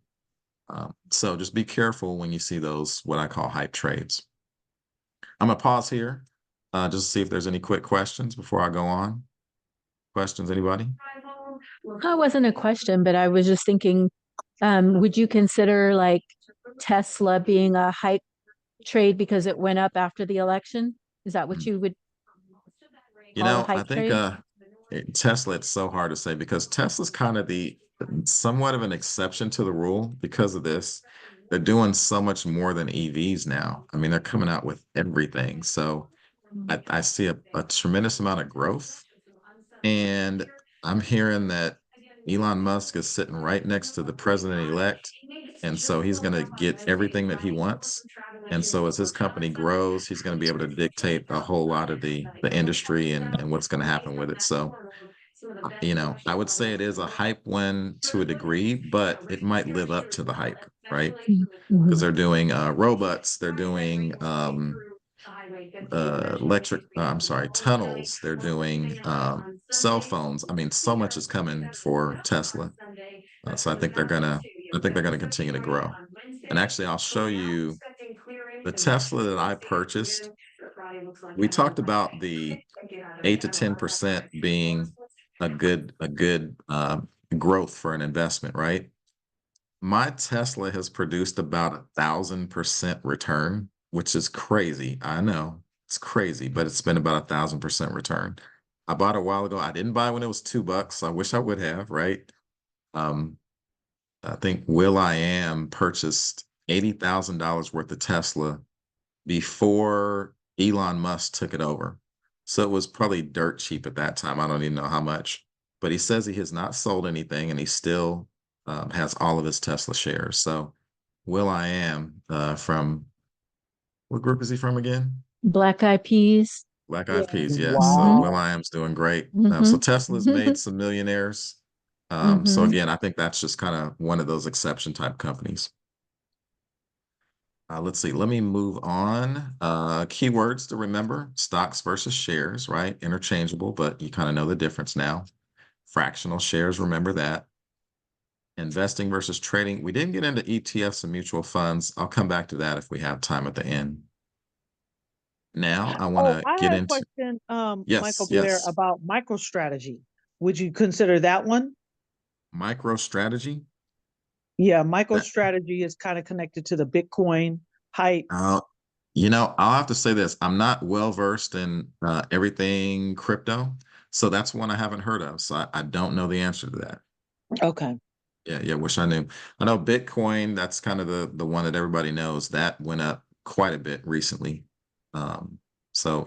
[SPEAKER 4] So just be careful when you see those, what I call hype trades. I'm gonna pause here, just to see if there's any quick questions before I go on. Questions, anybody?
[SPEAKER 6] That wasn't a question, but I was just thinking, would you consider like Tesla being a hype trade because it went up after the election? Is that what
[SPEAKER 4] Mm.
[SPEAKER 6] you would call a
[SPEAKER 4] I
[SPEAKER 6] hype
[SPEAKER 4] think
[SPEAKER 6] trade?
[SPEAKER 4] Tesla, it's so hard to say because Tesla's kind of the somewhat of an exception to the rule because of this. They're doing so much more than EVs now. I mean, they're coming out with everything. So I see a tremendous amount of growth. And I'm hearing that Elon Musk is sitting right next to the president-elect. And so he's going to get everything that he wants. And so as his company grows, he's going to be able to dictate a whole lot of the industry and what's going to happen with it. So, I would say it is a hype one to a degree, but it might live up to the hype, right? Because
[SPEAKER 6] Mhm.
[SPEAKER 4] they're doing robots, they're doing I'm sorry, tunnels. They're doing cell phones. I mean, so much is coming for Tesla. So I think they're gonna continue to grow. And actually, I'll show you the Tesla that I purchased. We talked about the 8 to 10% being a good growth for an investment, right? My Tesla has produced about 1,000% return, which is crazy. I know it's crazy, but it's been about 1,000% return. I bought it a while ago. I didn't buy when it was $2. I wish I would have, right? Um, I think Will I Am purchased $80,000 worth of Tesla before Elon Musk took it over. So it was probably dirt cheap at that time. I don't even know how much, but he says he has not sold anything and he still has all of his Tesla shares. So Will I Am from what group is he from again?
[SPEAKER 6] Black Eyed Peas.
[SPEAKER 4] Black
[SPEAKER 5] Yeah.
[SPEAKER 4] Eyed Peas, yes. So
[SPEAKER 6] Mhm.
[SPEAKER 4] Will
[SPEAKER 5] Wow.
[SPEAKER 4] I Am's doing great. So
[SPEAKER 6] Mhm.
[SPEAKER 4] Tesla's made some millionaires. So
[SPEAKER 6] Mhm.
[SPEAKER 4] again, I think that's just kind of one of those exception type companies. Let's see. Let me move on. Keywords to remember: stocks versus shares, right? Interchangeable, but you kind of know the difference now. Fractional shares, remember that. Investing versus trading. We didn't get into ETFs and mutual funds. I'll come back to that if we have time at the end. Now I want
[SPEAKER 5] Oh,
[SPEAKER 4] to
[SPEAKER 5] I
[SPEAKER 4] get
[SPEAKER 5] had a
[SPEAKER 4] into
[SPEAKER 5] question, Michael
[SPEAKER 4] yes,
[SPEAKER 5] Blair,
[SPEAKER 4] yes.
[SPEAKER 5] about MicroStrategy. Would you consider that one?
[SPEAKER 4] Micro strategy.
[SPEAKER 5] Yeah,
[SPEAKER 4] That
[SPEAKER 5] MicroStrategy is kind of connected to the Bitcoin hype.
[SPEAKER 4] uh, I'll have to say this. I'm not well versed in everything crypto, so that's one I haven't heard of. So I don't know the answer to that.
[SPEAKER 5] Okay.
[SPEAKER 4] Yeah, yeah, wish I knew. I know Bitcoin, that's kind of the one that everybody knows. That went up quite a bit recently. Um, so,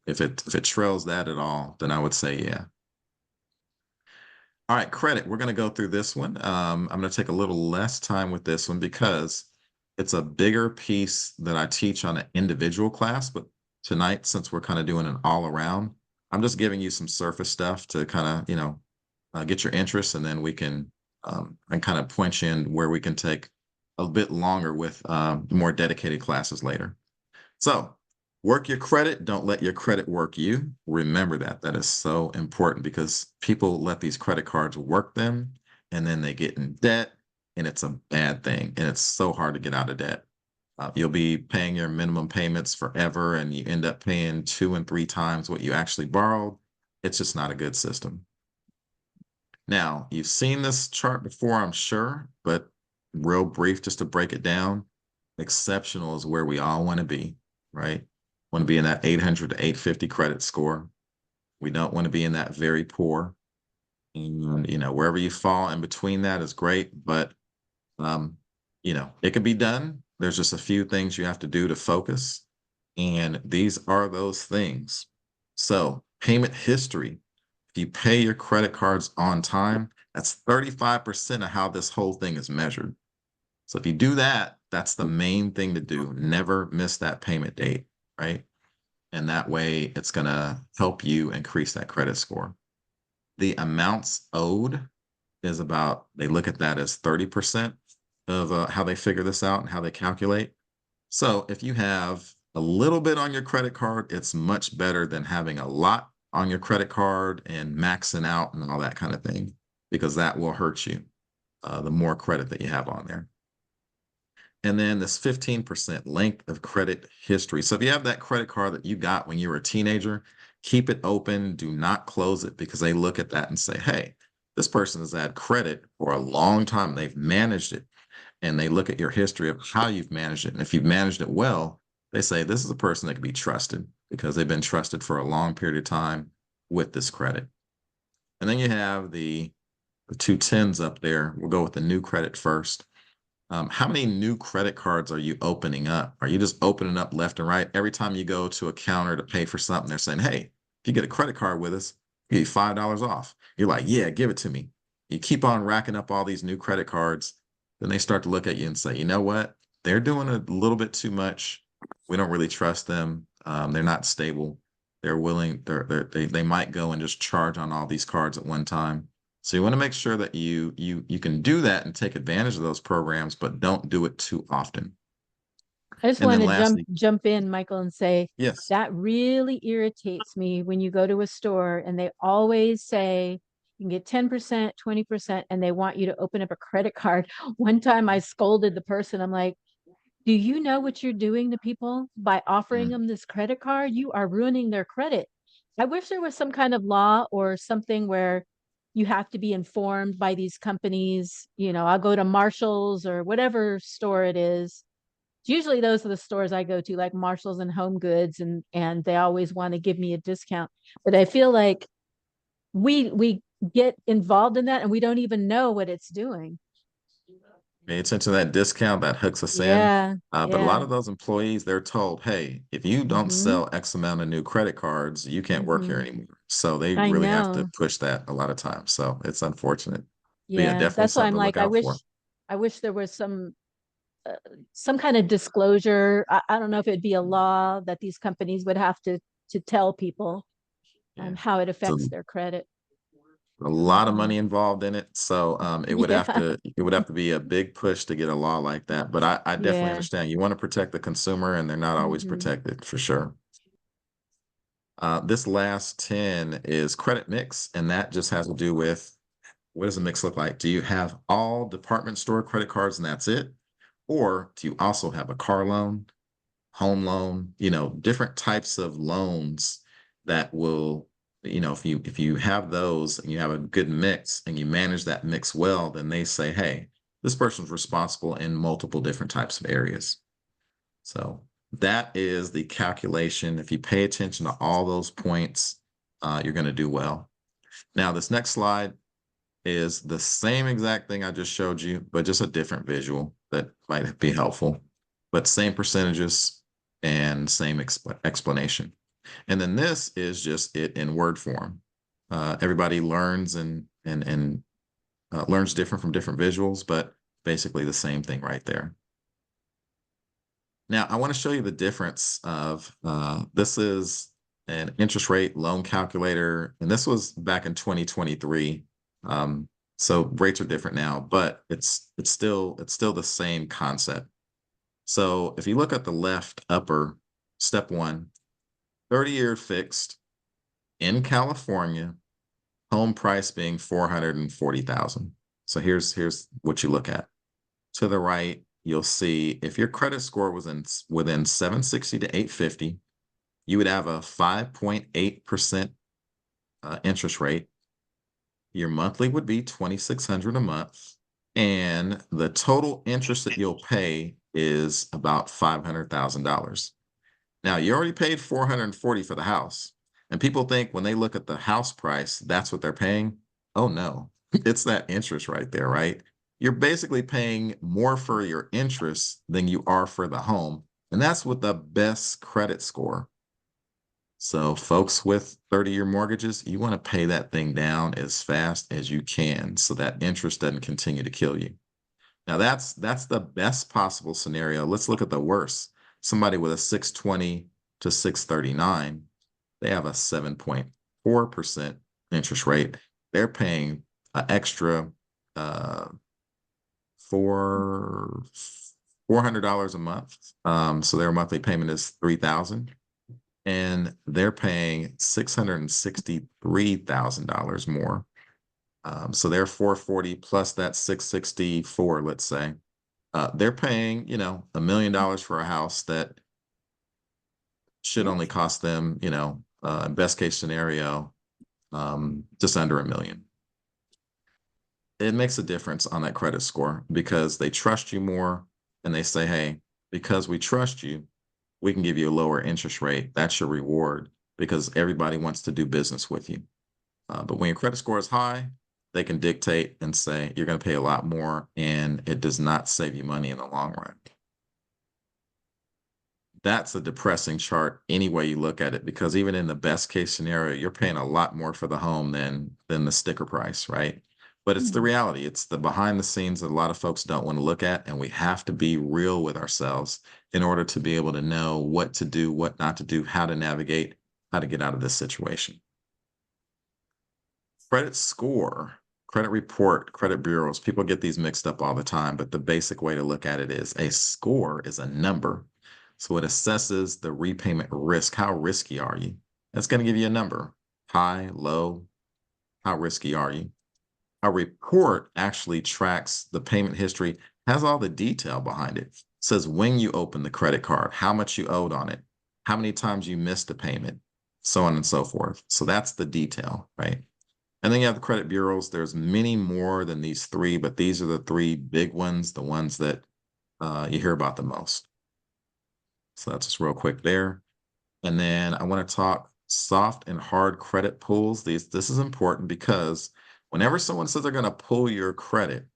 [SPEAKER 4] if it trails that at all, then I would say yeah. All right, credit. We're going to go through this one. I'm going to take a little less time with this one because it's a bigger piece that I teach on an individual class. But tonight, since we're kind of doing an all around, I'm just giving you some surface stuff to kind of, get your interest, and then we can and kind of point you in where we can take a bit longer with more dedicated classes later. So work your credit. Don't let your credit work you. Remember that. That is so important because people let these credit cards work them and then they get in debt, and it's a bad thing. And it's so hard to get out of debt. You'll be paying your minimum payments forever and you end up paying 2 and 3 times what you actually borrowed. It's just not a good system. Now, you've seen this chart before, I'm sure, but real brief just to break it down. Exceptional is where we all want to be, right? Want to be in that 800 to 850 credit score. We don't want to be in that very poor. And, wherever you fall in between that is great, but, it can be done. There's just a few things you have to do to focus. And these are those things. So payment history. If you pay your credit cards on time, that's 35% of how this whole thing is measured. So if you do that, that's the main thing to do. Never miss that payment date, right? And that way it's going to help you increase that credit score. The amounts owed is they look at that as 30% of how they figure this out and how they calculate. So if you have a little bit on your credit card, it's much better than having a lot on your credit card and maxing out and all that kind of thing, because that will hurt you the more credit that you have on there. And then this 15% length of credit history. So if you have that credit card that you got when you were a teenager, keep it open. Do not close it, because they look at that and say, hey, this person has had credit for a long time. They've managed it. And they look at your history of how you've managed it. And if you've managed it well, they say this is a person that can be trusted because they've been trusted for a long period of time with this credit. And then you have the 210s up there. We'll go with the new credit first. How many new credit cards are you opening up? Are you just opening up left and right? Every time you go to a counter to pay for something, they're saying, hey, if you get a credit card with us, you get $5 off. You're like, yeah, give it to me. You keep on racking up all these new credit cards. Then they start to look at you and say, you know what? They're doing a little bit too much. We don't really trust them. They're not stable. They're willing, they might go and just charge on all these cards at one time. So you want to make sure that you can do that and take advantage of those programs, but don't do it too often.
[SPEAKER 6] I just
[SPEAKER 4] And
[SPEAKER 6] want
[SPEAKER 4] then
[SPEAKER 6] to
[SPEAKER 4] lastly,
[SPEAKER 6] jump in, Michael, and say
[SPEAKER 4] yes,
[SPEAKER 6] that really irritates me when you go to a store and they always say you can get 10%, 20%, and they want you to open up a credit card. One time I scolded the person. I'm like, do you know what you're doing to people by offering
[SPEAKER 4] mm,
[SPEAKER 6] them this credit card? You are ruining their credit. I wish there was some kind of law or something where you have to be informed by these companies. I'll go to Marshall's or whatever store it is. Usually those are the stores I go to, like Marshalls and Home Goods, and they always want to give me a discount. But I feel like we get involved in that and we don't even know what it's doing.
[SPEAKER 4] pay attention to that discount that hooks us in.
[SPEAKER 6] Yeah,
[SPEAKER 4] But a lot
[SPEAKER 6] yeah.
[SPEAKER 4] of those employees, they're told, hey, if you don't
[SPEAKER 6] Mm-hmm.
[SPEAKER 4] sell X amount of new credit cards, you can't work here
[SPEAKER 6] Mm-hmm.
[SPEAKER 4] anymore. So they
[SPEAKER 6] I
[SPEAKER 4] really have to
[SPEAKER 6] know.
[SPEAKER 4] push that a lot of times. So it's unfortunate. But yeah,
[SPEAKER 6] Yeah,
[SPEAKER 4] definitely
[SPEAKER 6] that's why I'm
[SPEAKER 4] something to
[SPEAKER 6] like,
[SPEAKER 4] look out for.
[SPEAKER 6] I wish there was uh, some kind of disclosure. I don't know if it'd be a law that these companies would have to tell people
[SPEAKER 4] Yeah.
[SPEAKER 6] how it
[SPEAKER 4] So
[SPEAKER 6] affects their credit.
[SPEAKER 4] a lot of
[SPEAKER 6] Hmm.
[SPEAKER 4] money involved in it. So
[SPEAKER 6] Yeah,
[SPEAKER 4] it would have to be a big push to get a law like that. But I definitely
[SPEAKER 6] yeah.
[SPEAKER 4] understand. You want to protect the consumer, and they're not always
[SPEAKER 6] Hmm.
[SPEAKER 4] protected for sure. This last 10 is credit mix, and that just has to do with what does the mix look like? Do you have all department store credit cards and that's it? Or do you also have a car loan, home loan, different types of loans that will, if you have those and you have a good mix and you manage that mix well, then they say, hey, this person's responsible in multiple different types of areas. So that is the calculation. If you pay attention to all those points, you're going to do well. Now, this next slide is the same exact thing I just showed you, but just a different visual that might be helpful, but same percentages and same explanation. And then this is just it in word form. Everybody learns and learns different from different visuals, but basically the same thing right there. Now, I want to show you the difference of this is an interest rate loan calculator, and this was back in 2023. So rates are different now, but it's still the same concept. So if you look at the left upper, step one, 30-year fixed in California, home price being 440,000. So here's what you look at. To the right, you'll see if your credit score was within 760 to 850, you would have a 5.8% interest rate. Your monthly would be 2,600 a month, and the total interest that you'll pay is about $500,000. Now, you already paid 440 for the house, and people think when they look at the house price, that's what they're paying. Oh no, it's that interest right there, right? You're basically paying more for your interest than you are for the home, and that's with the best credit score. So folks with 30-year mortgages, you want to pay that thing down as fast as you can so that interest doesn't continue to kill you. Now that's the best possible scenario. Let's look at the worst. Somebody with a 620 to 639, they have a 7.4% interest rate. They're paying an extra $400 a month. So their monthly payment is $3,000, and they're paying $663,000 more. So they're 440 plus that 664, let's say. They're paying, $1 million for a house that should only cost them, best case scenario, just under $1 million. It makes a difference on that credit score because they trust you more, and they say, hey, because we trust you, we can give you a lower interest rate. That's your reward because everybody wants to do business with you. But when your credit score is high, they can dictate and say you're going to pay a lot more, and it does not save you money in the long run. That's a depressing chart any way you look at it, because even in the best case scenario, you're paying a lot more for the home than the sticker price, right? But it's the reality. It's the behind the scenes that a lot of folks don't want to look at, and we have to be real with ourselves in order to be able to know what to do, what not to do, how to navigate, how to get out of this situation. Credit score, credit report, credit bureaus, people get these mixed up all the time, but the basic way to look at it is a score is a number. So it assesses the repayment risk. How risky are you? That's going to give you a number. High, low, how risky are you? A report actually tracks the payment history, has all the detail behind it. It says when you open the credit card, how much you owed on it, how many times you missed a payment, so on and so forth. So that's the detail, right? And then you have the credit bureaus. There's many more than these three, but these are the three big ones, the ones that you hear about the most. So that's just real quick there. And then I want to talk soft and hard credit pulls. This is important because whenever someone says they're going to pull your credit,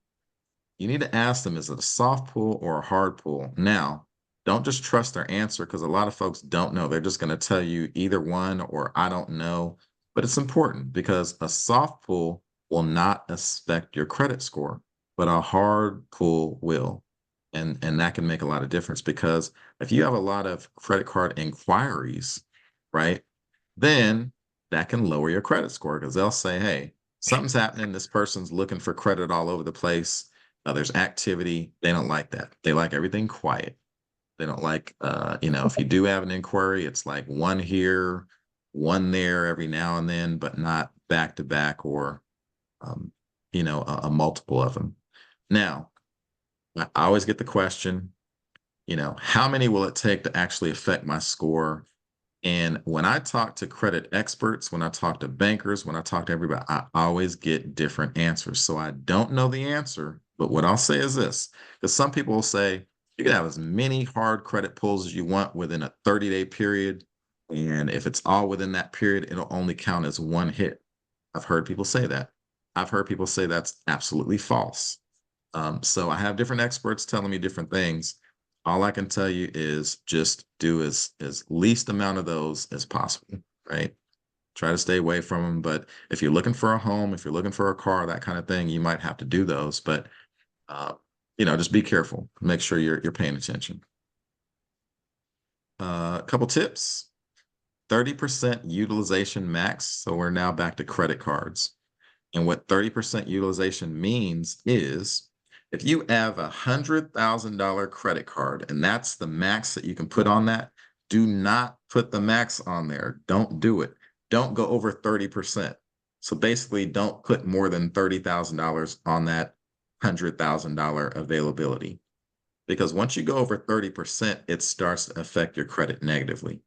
[SPEAKER 4] you need to ask them, is it a soft pull or a hard pull? Now, don't just trust their answer, because a lot of folks don't know. They're just going to tell you either one or I don't know. But it's important because a soft pull will not affect your credit score, but a hard pull will. And that can make a lot of difference, because if you have a lot of credit card inquiries, right, then that can lower your credit score, because they'll say, hey, something's happening. This person's looking for credit all over the place. There's activity. They don't like that. They like everything quiet. They don't like, if you do have an inquiry, it's like one here, one there every now and then, but not back to back or, a multiple of them. Now, I always get the question, how many will it take to actually affect my score? And when I talk to credit experts, when I talk to bankers, when I talk to everybody, I always get different answers. So I don't know the answer, but what I'll say is this, because some people will say you can have as many hard credit pulls as you want within a 30-day period. And if it's all within that period, it'll only count as one hit. I've heard people say that. I've heard people say that's absolutely false. So I have different experts telling me different things. All I can tell you is just do as least amount of those as possible, right? Try to stay away from them. But if you're looking for a home, if you're looking for a car, that kind of thing, you might have to do those. But just be careful. Make sure you're paying attention. A couple tips. 30% utilization max. So we're now back to credit cards. And what 30% utilization means is if you have a $100,000 credit card and that's the max that you can put on that, do not put the max on there. Don't do it. Don't go over 30%. So basically, don't put more than $30,000 on that $100,000 availability. Because once you go over 30%, it starts to affect your credit negatively.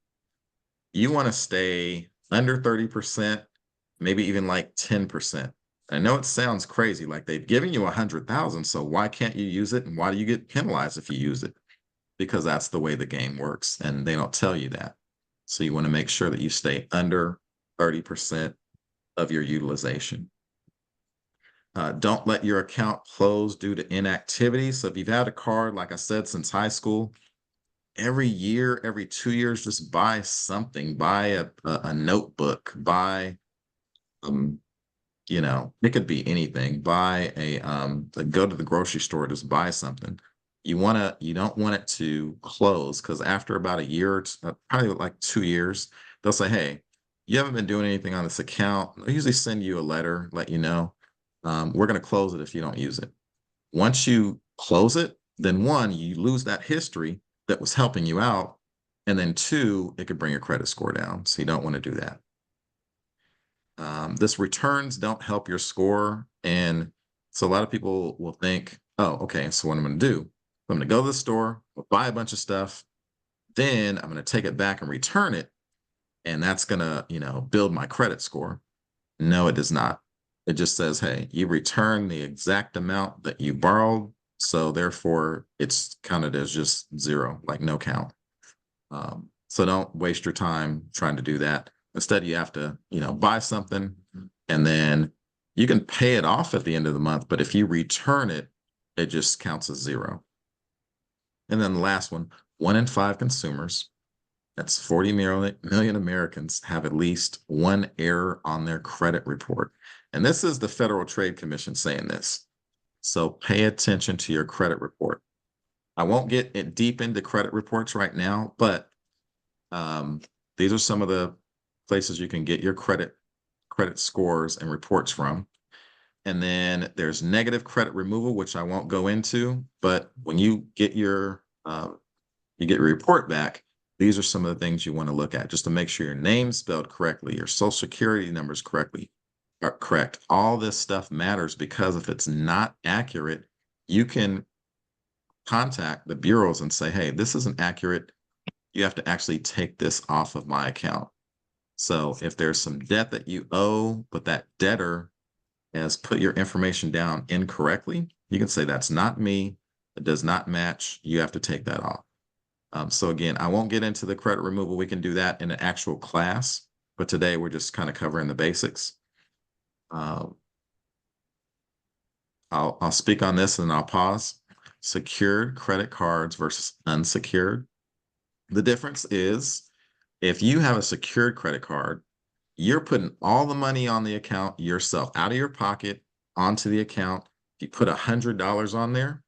[SPEAKER 4] You want to stay under 30%, maybe even like 10%. I know it sounds crazy, like they've given you 100,000, so why can't you use it? And why do you get penalized if you use it? Because that's the way the game works, and they don't tell you that. So you want to make sure that you stay under 30% of your utilization. Don't let your account close due to inactivity. So if you've had a card, like I said, since high school, every year, every 2 years, just buy something, buy a notebook, buy, it could be anything, buy go to the grocery store, just buy something. You don't want it to close, because after about a year, probably like 2 years, they'll say, hey, you haven't been doing anything on this account. They'll usually send you a letter, let you know, we're going to close it if you don't use it. Once you close it, then one, you lose that history that was helping you out. And then two, it could bring your credit score down. So you don't want to do that. This returns don't help your score. And so a lot of people will think, oh, okay, so what I'm going to do, I'm going to go to the store, buy a bunch of stuff, then I'm going to take it back and return it. And that's going to, build my credit score. No, it does not. It just says, hey, you return the exact amount that you borrowed. So therefore, it's counted as just zero, like no count. So don't waste your time trying to do that. Instead, you have to, buy something, and then you can pay it off at the end of the month. But if you return it, it just counts as zero. And then the last one in 5 consumers, that's 40 million Americans, have at least one error on their credit report. And this is the Federal Trade Commission saying this. So pay attention to your credit report. I won't get deep into credit reports right now, but these are some of the places you can get your credit scores and reports from. And then there's negative credit removal, which I won't go into, but when you get your report back, these are some of the things you want to look at just to make sure your name's spelled correctly, your social security numbers are correct. All this stuff matters, because if it's not accurate, you can contact the bureaus and say, hey, this isn't accurate. You have to actually take this off of my account. So if there's some debt that you owe, but that debtor has put your information down incorrectly, you can say, that's not me. It does not match. You have to take that off. So again, I won't get into the credit removal. We can do that in an actual class, but today we're just kind of covering the basics. I'll speak on this and I'll pause. Secured credit cards versus unsecured. The difference is, if you have a secured credit card, you're putting all the money on the account yourself, out of your pocket, onto the account. If you put $100 on there,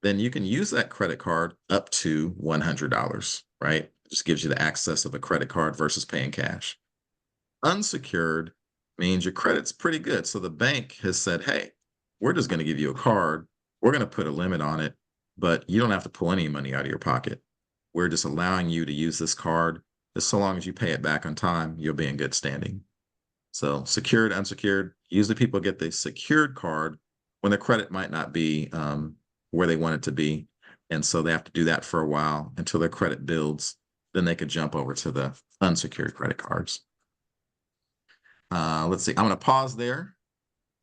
[SPEAKER 4] then you can use that credit card up to $100, right? It just gives you the access of a credit card versus paying cash. Unsecured means your credit's pretty good. So the bank has said, hey, we're just going to give you a card. We're going to put a limit on it, but you don't have to pull any money out of your pocket. We're just allowing you to use this card. Just so long as you pay it back on time, you'll be in good standing. So secured, unsecured, usually people get the secured card when their credit might not be where they want it to be. And so they have to do that for a while until their credit builds. Then they could jump over to the unsecured credit cards. Let's see, I'm going to pause there.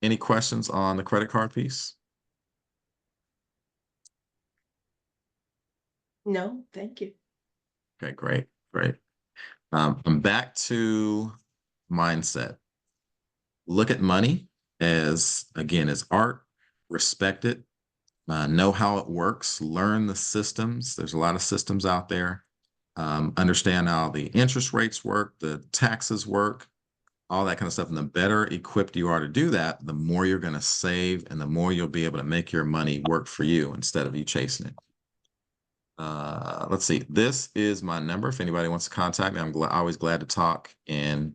[SPEAKER 4] Any questions on the credit card piece?
[SPEAKER 1] No, thank you.
[SPEAKER 4] Okay, great. I'm back to mindset. Look at money as art, respect it, know how it works, learn the systems. There's a lot of systems out there. Understand how the interest rates work, the taxes work, all that kind of stuff. And the better equipped you are to do that, the more you're going to save and the more you'll be able to make your money work for you instead of you chasing it. Let's see. This is my number. If anybody wants to contact me, I'm always glad to talk and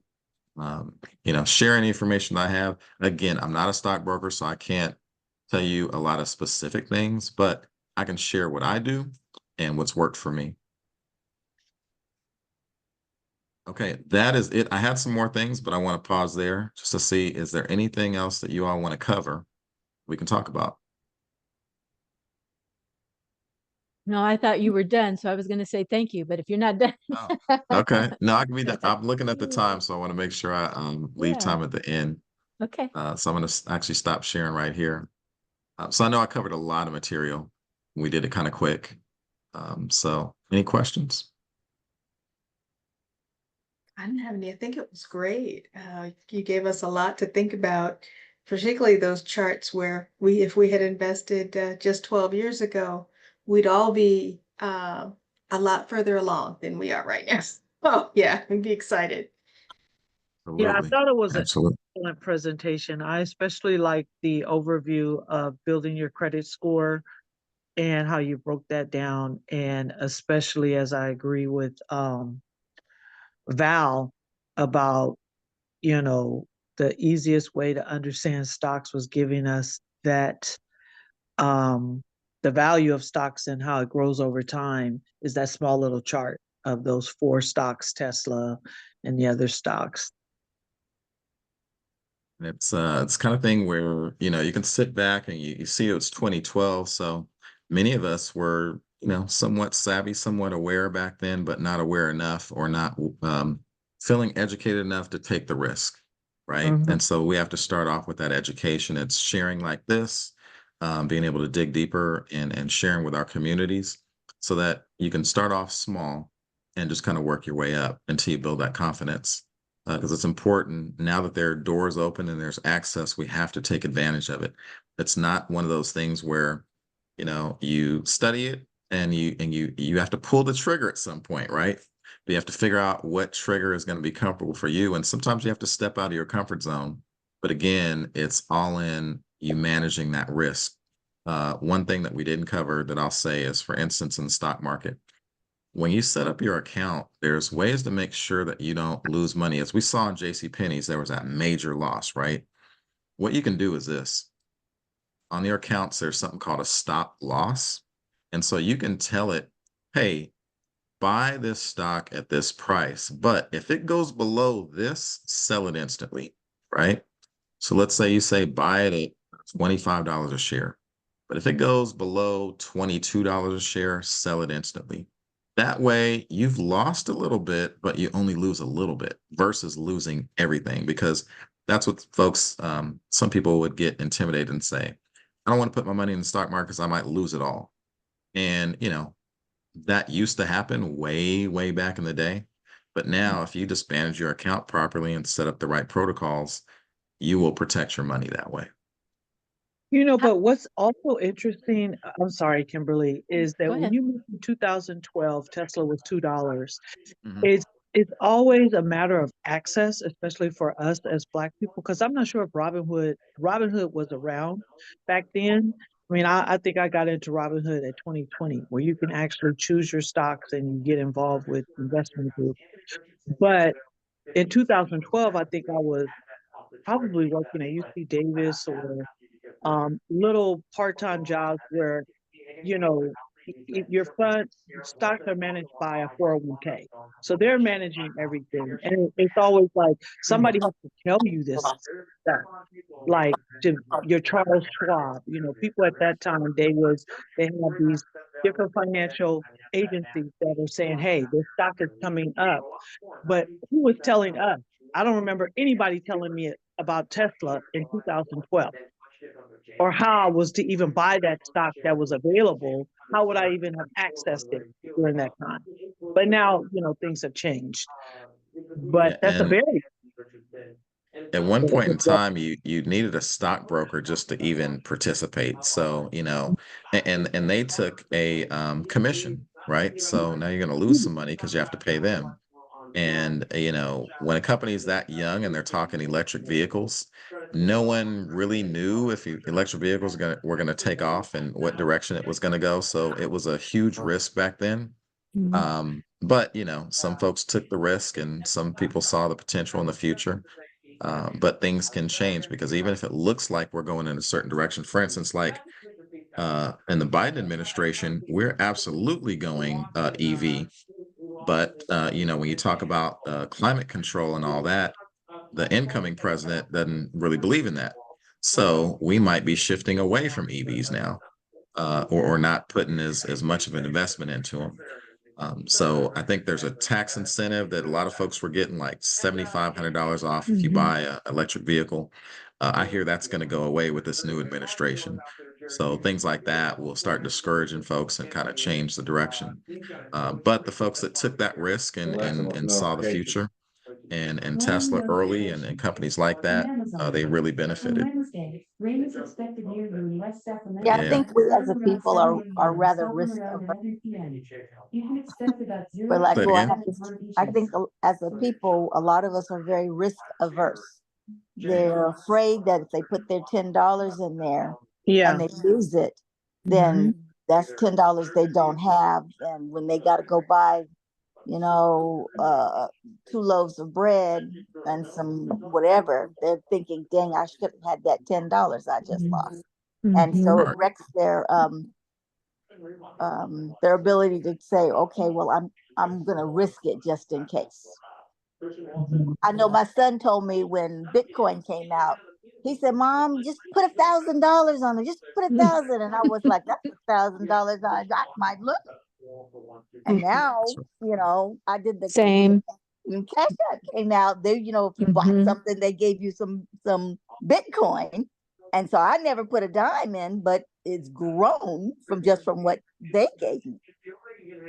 [SPEAKER 4] share any information that I have. Again, I'm not a stockbroker, so I can't tell you a lot of specific things, but I can share what I do and what's worked for me. Okay, that is it. I had some more things, but I want to pause there just to see, is there anything else that you all want to cover we can talk about?
[SPEAKER 6] No, I thought you were done, so I was going to say thank you, but if you're not done.
[SPEAKER 4] Oh, okay. No, I can be that. I'm looking at the time, so I want to make sure I leave
[SPEAKER 6] Yeah.
[SPEAKER 4] time at the end.
[SPEAKER 6] Okay.
[SPEAKER 4] So I'm going to actually stop sharing right here. So I know I covered a lot of material. We did it kind of quick. So any questions?
[SPEAKER 1] I didn't have any. I think it was great. You gave us a lot to think about, particularly those charts where if we had invested just 12 years ago, we'd all be a lot further along than we are right now. Oh, yeah, we'd be excited.
[SPEAKER 5] Yeah, I
[SPEAKER 4] Absolutely.
[SPEAKER 5] thought it was an
[SPEAKER 4] Absolutely.
[SPEAKER 5] excellent presentation. I especially like the overview of building your credit score and how you broke that down. And especially as I agree with Val about, you know, the easiest way to understand stocks was giving us that the value of stocks and how it grows over time is that small little chart of those four stocks, Tesla and the other stocks.
[SPEAKER 4] It's kind of thing where, you can sit back and you see it's 2012. So many of us were, somewhat savvy, somewhat aware back then, but not aware enough or not feeling educated enough to take the risk. Right.
[SPEAKER 5] Mhm.
[SPEAKER 4] And so we have to start off with that education. It's sharing like this, being able to dig deeper and sharing with our communities so that you can start off small and just kind of work your way up until you build that confidence, because it's important now that there are doors open and there's access, we have to take advantage of it. It's not one of those things where, you study it and you have to pull the trigger at some point, right? But you have to figure out what trigger is going to be comfortable for you. And sometimes you have to step out of your comfort zone. But again, it's all in you managing that risk. One thing that we didn't cover that I'll say is, for instance, in the stock market, when you set up your account, there's ways to make sure that you don't lose money. As we saw in JC Penney's, there was that major loss, right? What you can do is this. On your accounts, there's something called a stop loss. And so you can tell it, hey, buy this stock at this price, but if it goes below this, sell it instantly, right? So let's say you say buy it at $25 a share. But if it goes below $22 a share, sell it instantly. That way, you've lost a little bit, but you only lose a little bit versus losing everything, because that's what folks, some people would get intimidated and say, I don't want to put my money in the stock market because I might lose it all. And, that used to happen way, way back in the day. But now, if you just manage your account properly and set up the right protocols, you will protect your money that way.
[SPEAKER 5] But what's also interesting, I'm sorry, Kimberly, is
[SPEAKER 6] Go
[SPEAKER 5] that when
[SPEAKER 6] ahead.
[SPEAKER 5] you mentioned 2012, Tesla was $2.
[SPEAKER 4] Mhm.
[SPEAKER 5] It's always a matter of access, especially for us as Black people, because I'm not sure if Robinhood was around back then. I mean, I think I got into Robinhood at 2020, where you can actually choose your stocks and you get involved with investment group. But in 2012, I think I was probably working at UC Davis or little part-time jobs where, you know, your fund stocks are managed by a 401k. So they're managing everything. And it's always like somebody has to tell you this stuff. Like your Charles Schwab, people at that time, they had these different financial agencies that are saying, hey, this stock is coming up. But who was telling us? I don't remember anybody telling me about Tesla in 2012 or how I was to even buy that stock that was available. How would I even have accessed it during that time? But now, things have changed. But
[SPEAKER 4] Yeah,
[SPEAKER 5] that's a
[SPEAKER 4] and
[SPEAKER 5] very
[SPEAKER 4] at one point in time, you needed a stockbroker just to even participate. So, and they took a commission, right? So now you're going to lose some money because you have to pay them. And when a company is that young and they're talking electric vehicles, no one really knew if electric vehicles were going to take off and what direction it was going to go. So it was a huge risk back then. But some folks took the risk and some people saw the potential in the future. But things can change because even if it looks like we're going in a certain direction, for instance, like in the Biden administration, we're absolutely going EV. But when you talk about climate control and all that, the incoming president doesn't really believe in that. So we might be shifting away from EVs now, or not putting as much of an investment into them. So I think there's a tax incentive that a lot of folks were getting, like $7,500 off if you
[SPEAKER 6] Mhm.
[SPEAKER 4] buy an electric vehicle. I hear that's going to go away with this new administration. So things like that will start discouraging folks and kind of change the direction. But the folks that took that risk and saw the future and Tesla early and companies like that, they really benefited. But
[SPEAKER 7] Yeah, I
[SPEAKER 4] yeah,
[SPEAKER 7] think we as a people are rather risk averse. We're like,
[SPEAKER 4] say it
[SPEAKER 7] well,
[SPEAKER 4] again.
[SPEAKER 7] I think as a people, a lot of us are very risk averse. They're afraid that if they put their $10 in there
[SPEAKER 5] Yeah.
[SPEAKER 7] and they lose it,
[SPEAKER 6] Mhm.
[SPEAKER 7] then that's $10 they don't have. And when they got to go buy, you know, 2 loaves of bread and some whatever, they're thinking, dang, I should have had that $10 I just lost. And so
[SPEAKER 6] Mhm.
[SPEAKER 7] it
[SPEAKER 4] Right.
[SPEAKER 7] wrecks their ability to say, okay, well, I'm gonna risk it just in case. I know my son told me when Bitcoin came out, he said, Mom, just put $1,000 on it. Just put 1,000. And I was like, that's $1,000 I might look. And now,
[SPEAKER 4] So,
[SPEAKER 7] I did when
[SPEAKER 6] Same.
[SPEAKER 7] Cash App came out, if you bought
[SPEAKER 6] Mhm.
[SPEAKER 7] something, they gave you some Bitcoin. And so I never put a dime in, but it's grown from what they gave me.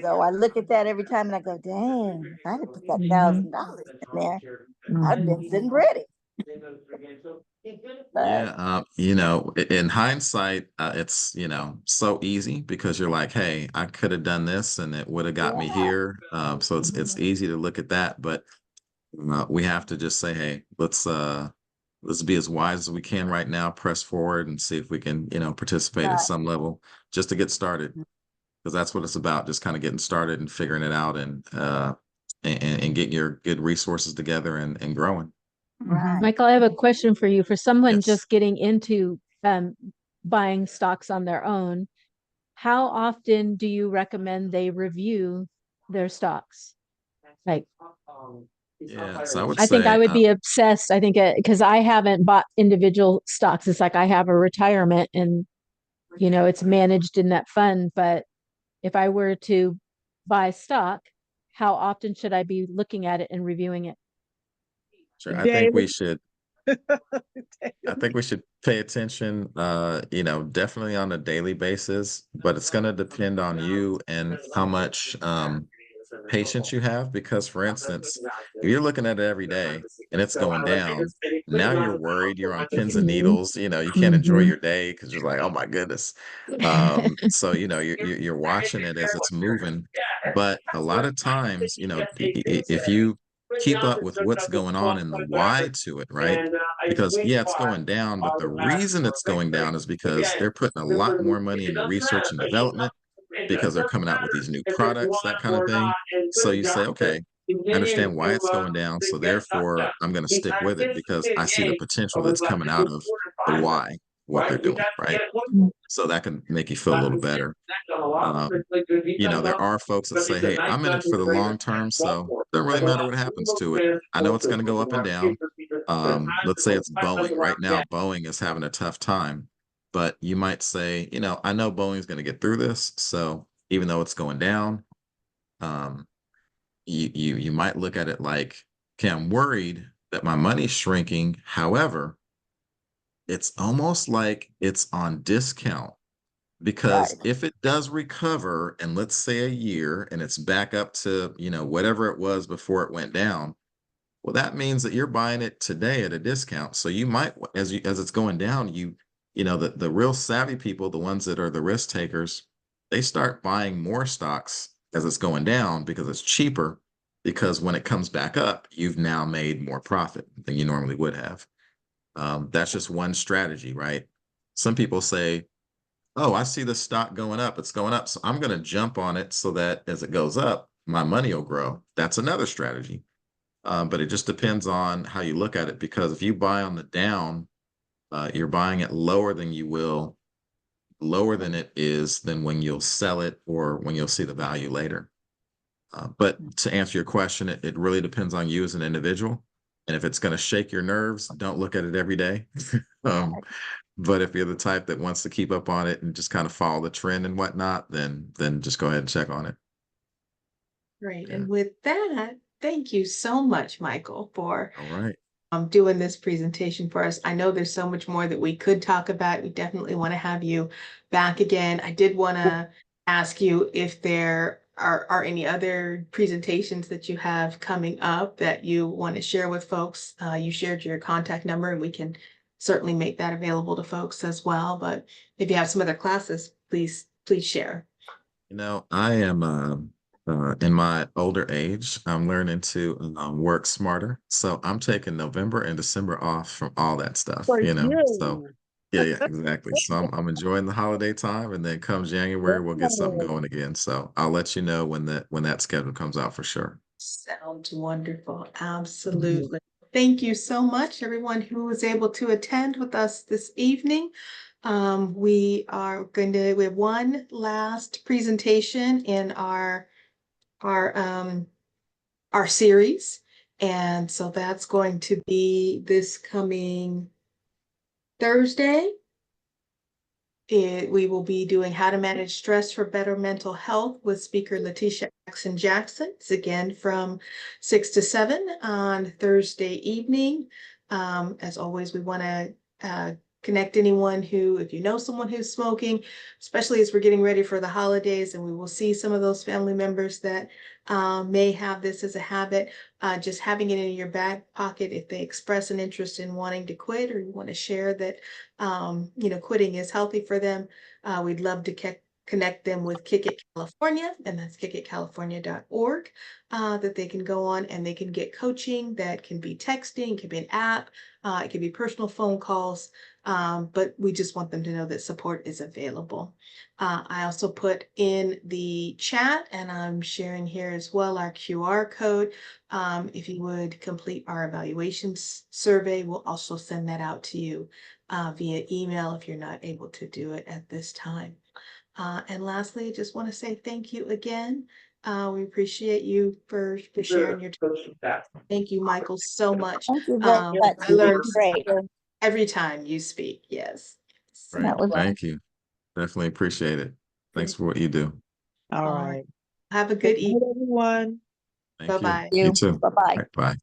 [SPEAKER 7] So I look at that every time and I go, dang, if I had put that
[SPEAKER 6] Mhm.
[SPEAKER 7] $1,000 in there, I'd been
[SPEAKER 6] Mhm.
[SPEAKER 7] sitting ready. But
[SPEAKER 4] yeah, in hindsight, it's so easy because you're like, hey, I could have done this and it would have got me
[SPEAKER 7] yeah,
[SPEAKER 4] here. So it's easy to look at that, but we have to just say, hey, let's be as wise as we can right now, press forward and see if we can participate at
[SPEAKER 7] right,
[SPEAKER 4] some level just to get started, because that's what it's about, just kind of getting started and figuring it out and getting your good resources together and growing.
[SPEAKER 7] right.
[SPEAKER 6] Michael, I have a question for you. For someone
[SPEAKER 4] Yes.
[SPEAKER 6] just getting into buying stocks on their own, how often do you recommend they review their stocks? Like,
[SPEAKER 4] Yeah, so I would
[SPEAKER 6] I think I
[SPEAKER 4] say,
[SPEAKER 6] would be obsessed. I think because I haven't bought individual stocks. It's like I have a retirement and, it's managed in that fund. But if I were to buy stock, how often should I be looking at it and reviewing it?
[SPEAKER 4] sure,
[SPEAKER 5] Daily.
[SPEAKER 4] I think we should pay attention, definitely on a daily basis, but it's going to depend on you and how much patience you have. Because, for instance, if you're looking at it every day and it's going down, now you're worried, you're on pins and
[SPEAKER 6] Mhm.
[SPEAKER 4] needles, you can't enjoy
[SPEAKER 6] Mhm.
[SPEAKER 4] your day because you're like, oh my goodness. So, you're watching it as it's moving. But a lot of times, if you keep up with what's going on and the why to it, right? Because yeah, it's going down, but the reason it's going down is because they're putting a lot more money into research and development because they're coming out with these new products, that kind of thing. So you say, okay, I understand why it's going down. So therefore, I'm going to stick with it because I see the potential that's coming out of the why, what they're doing, right? So that can make you feel a little better. There are folks that say, hey, I'm in it for the long term, so it doesn't really matter what happens to it. I know it's going to go up and down. Let's say it's Boeing. Right now, Boeing is having a tough time, but you might say, I know Boeing's going to get through this. So even though it's going down, um, you might look at it like, okay, I'm worried that my money's shrinking. However, it's almost like it's on discount. Because
[SPEAKER 7] Right.
[SPEAKER 4] if it does recover and let's say a year and it's back up to, whatever it was before it went down, well, that means that you're buying it today at a discount. So you might, as it's going down, the real savvy people, the ones that are the risk takers, they start buying more stocks as it's going down because it's cheaper. Because when it comes back up, you've now made more profit than you normally would have. That's just one strategy, right? Some people say, oh, I see the stock going up, it's going up, so I'm going to jump on it so that as it goes up, my money will grow. That's another strategy. But it just depends on how you look at it, because if you buy on the down, you're buying it lower than it is than when you'll sell it or when you'll see the value later. But to answer your question, it really depends on you as an individual. And if it's going to shake your nerves, don't look at it every day. um, but if you're the type that wants to keep up on it and just kind of follow the trend and whatnot, then just go ahead and check on it.
[SPEAKER 1] Great.
[SPEAKER 4] Yeah.
[SPEAKER 1] And with that, thank you so much, Michael, for
[SPEAKER 4] All right.
[SPEAKER 1] doing this presentation for us. I know there's so much more that we could talk about. We definitely want to have you back again. I did want to ask you if there are any other presentations that you have coming up that you want to share with folks. You shared your contact number, and we can certainly make that available to folks as well. But if you have some other classes, please share.
[SPEAKER 4] I am in my older age. I'm learning to work smarter. So I'm taking November and December off from all that stuff,
[SPEAKER 5] For
[SPEAKER 4] So
[SPEAKER 5] you.
[SPEAKER 4] yeah, exactly. So I'm enjoying the holiday time, and then come January, we'll get something
[SPEAKER 5] Yes.
[SPEAKER 4] going again. So I'll let you know when that schedule comes out for sure.
[SPEAKER 1] Sounds wonderful. Absolutely. Thank you so much, everyone who was able to attend with us this evening. We have one last presentation in our our series. And so that's going to be this coming Thursday. We will be doing how to manage stress for better mental health with speaker Letitia Jackson. It's again from 6 to 7 on Thursday evening. As always, we want to connect anyone if you know someone who's smoking, especially as we're getting ready for the holidays, and we will see some of those family members that may have this as a habit. Just having it in your back pocket if they express an interest in wanting to quit, or you want to share that quitting is healthy for them. We'd love to connect them with Kick It California, and that's kickitcalifornia.org, that they can go on and they can get coaching. That can be texting, can be an app, it can be personal phone calls, but we just want them to know that support is available. I also put in the chat, and I'm sharing here as well, our QR code. If you would complete our evaluations survey, we'll also send that out to you via email if you're not able to do it at this time. And lastly, I just want to say thank you again. We appreciate you for sharing your time. Thank you, Michael, so much.
[SPEAKER 7] Thank you very much.
[SPEAKER 1] I learned
[SPEAKER 7] Great.
[SPEAKER 1] every time you speak. Yes.
[SPEAKER 4] Great.
[SPEAKER 7] That was
[SPEAKER 4] Thank you. Definitely appreciate it. Thanks for what you do.
[SPEAKER 5] All
[SPEAKER 1] All right.
[SPEAKER 5] right.
[SPEAKER 1] Have a
[SPEAKER 5] Good
[SPEAKER 1] good
[SPEAKER 5] night,
[SPEAKER 1] evening.
[SPEAKER 5] everyone.
[SPEAKER 4] Thank you.
[SPEAKER 1] Bye-bye.
[SPEAKER 4] You
[SPEAKER 7] you.
[SPEAKER 4] too.
[SPEAKER 7] Bye-bye.
[SPEAKER 4] All right, bye.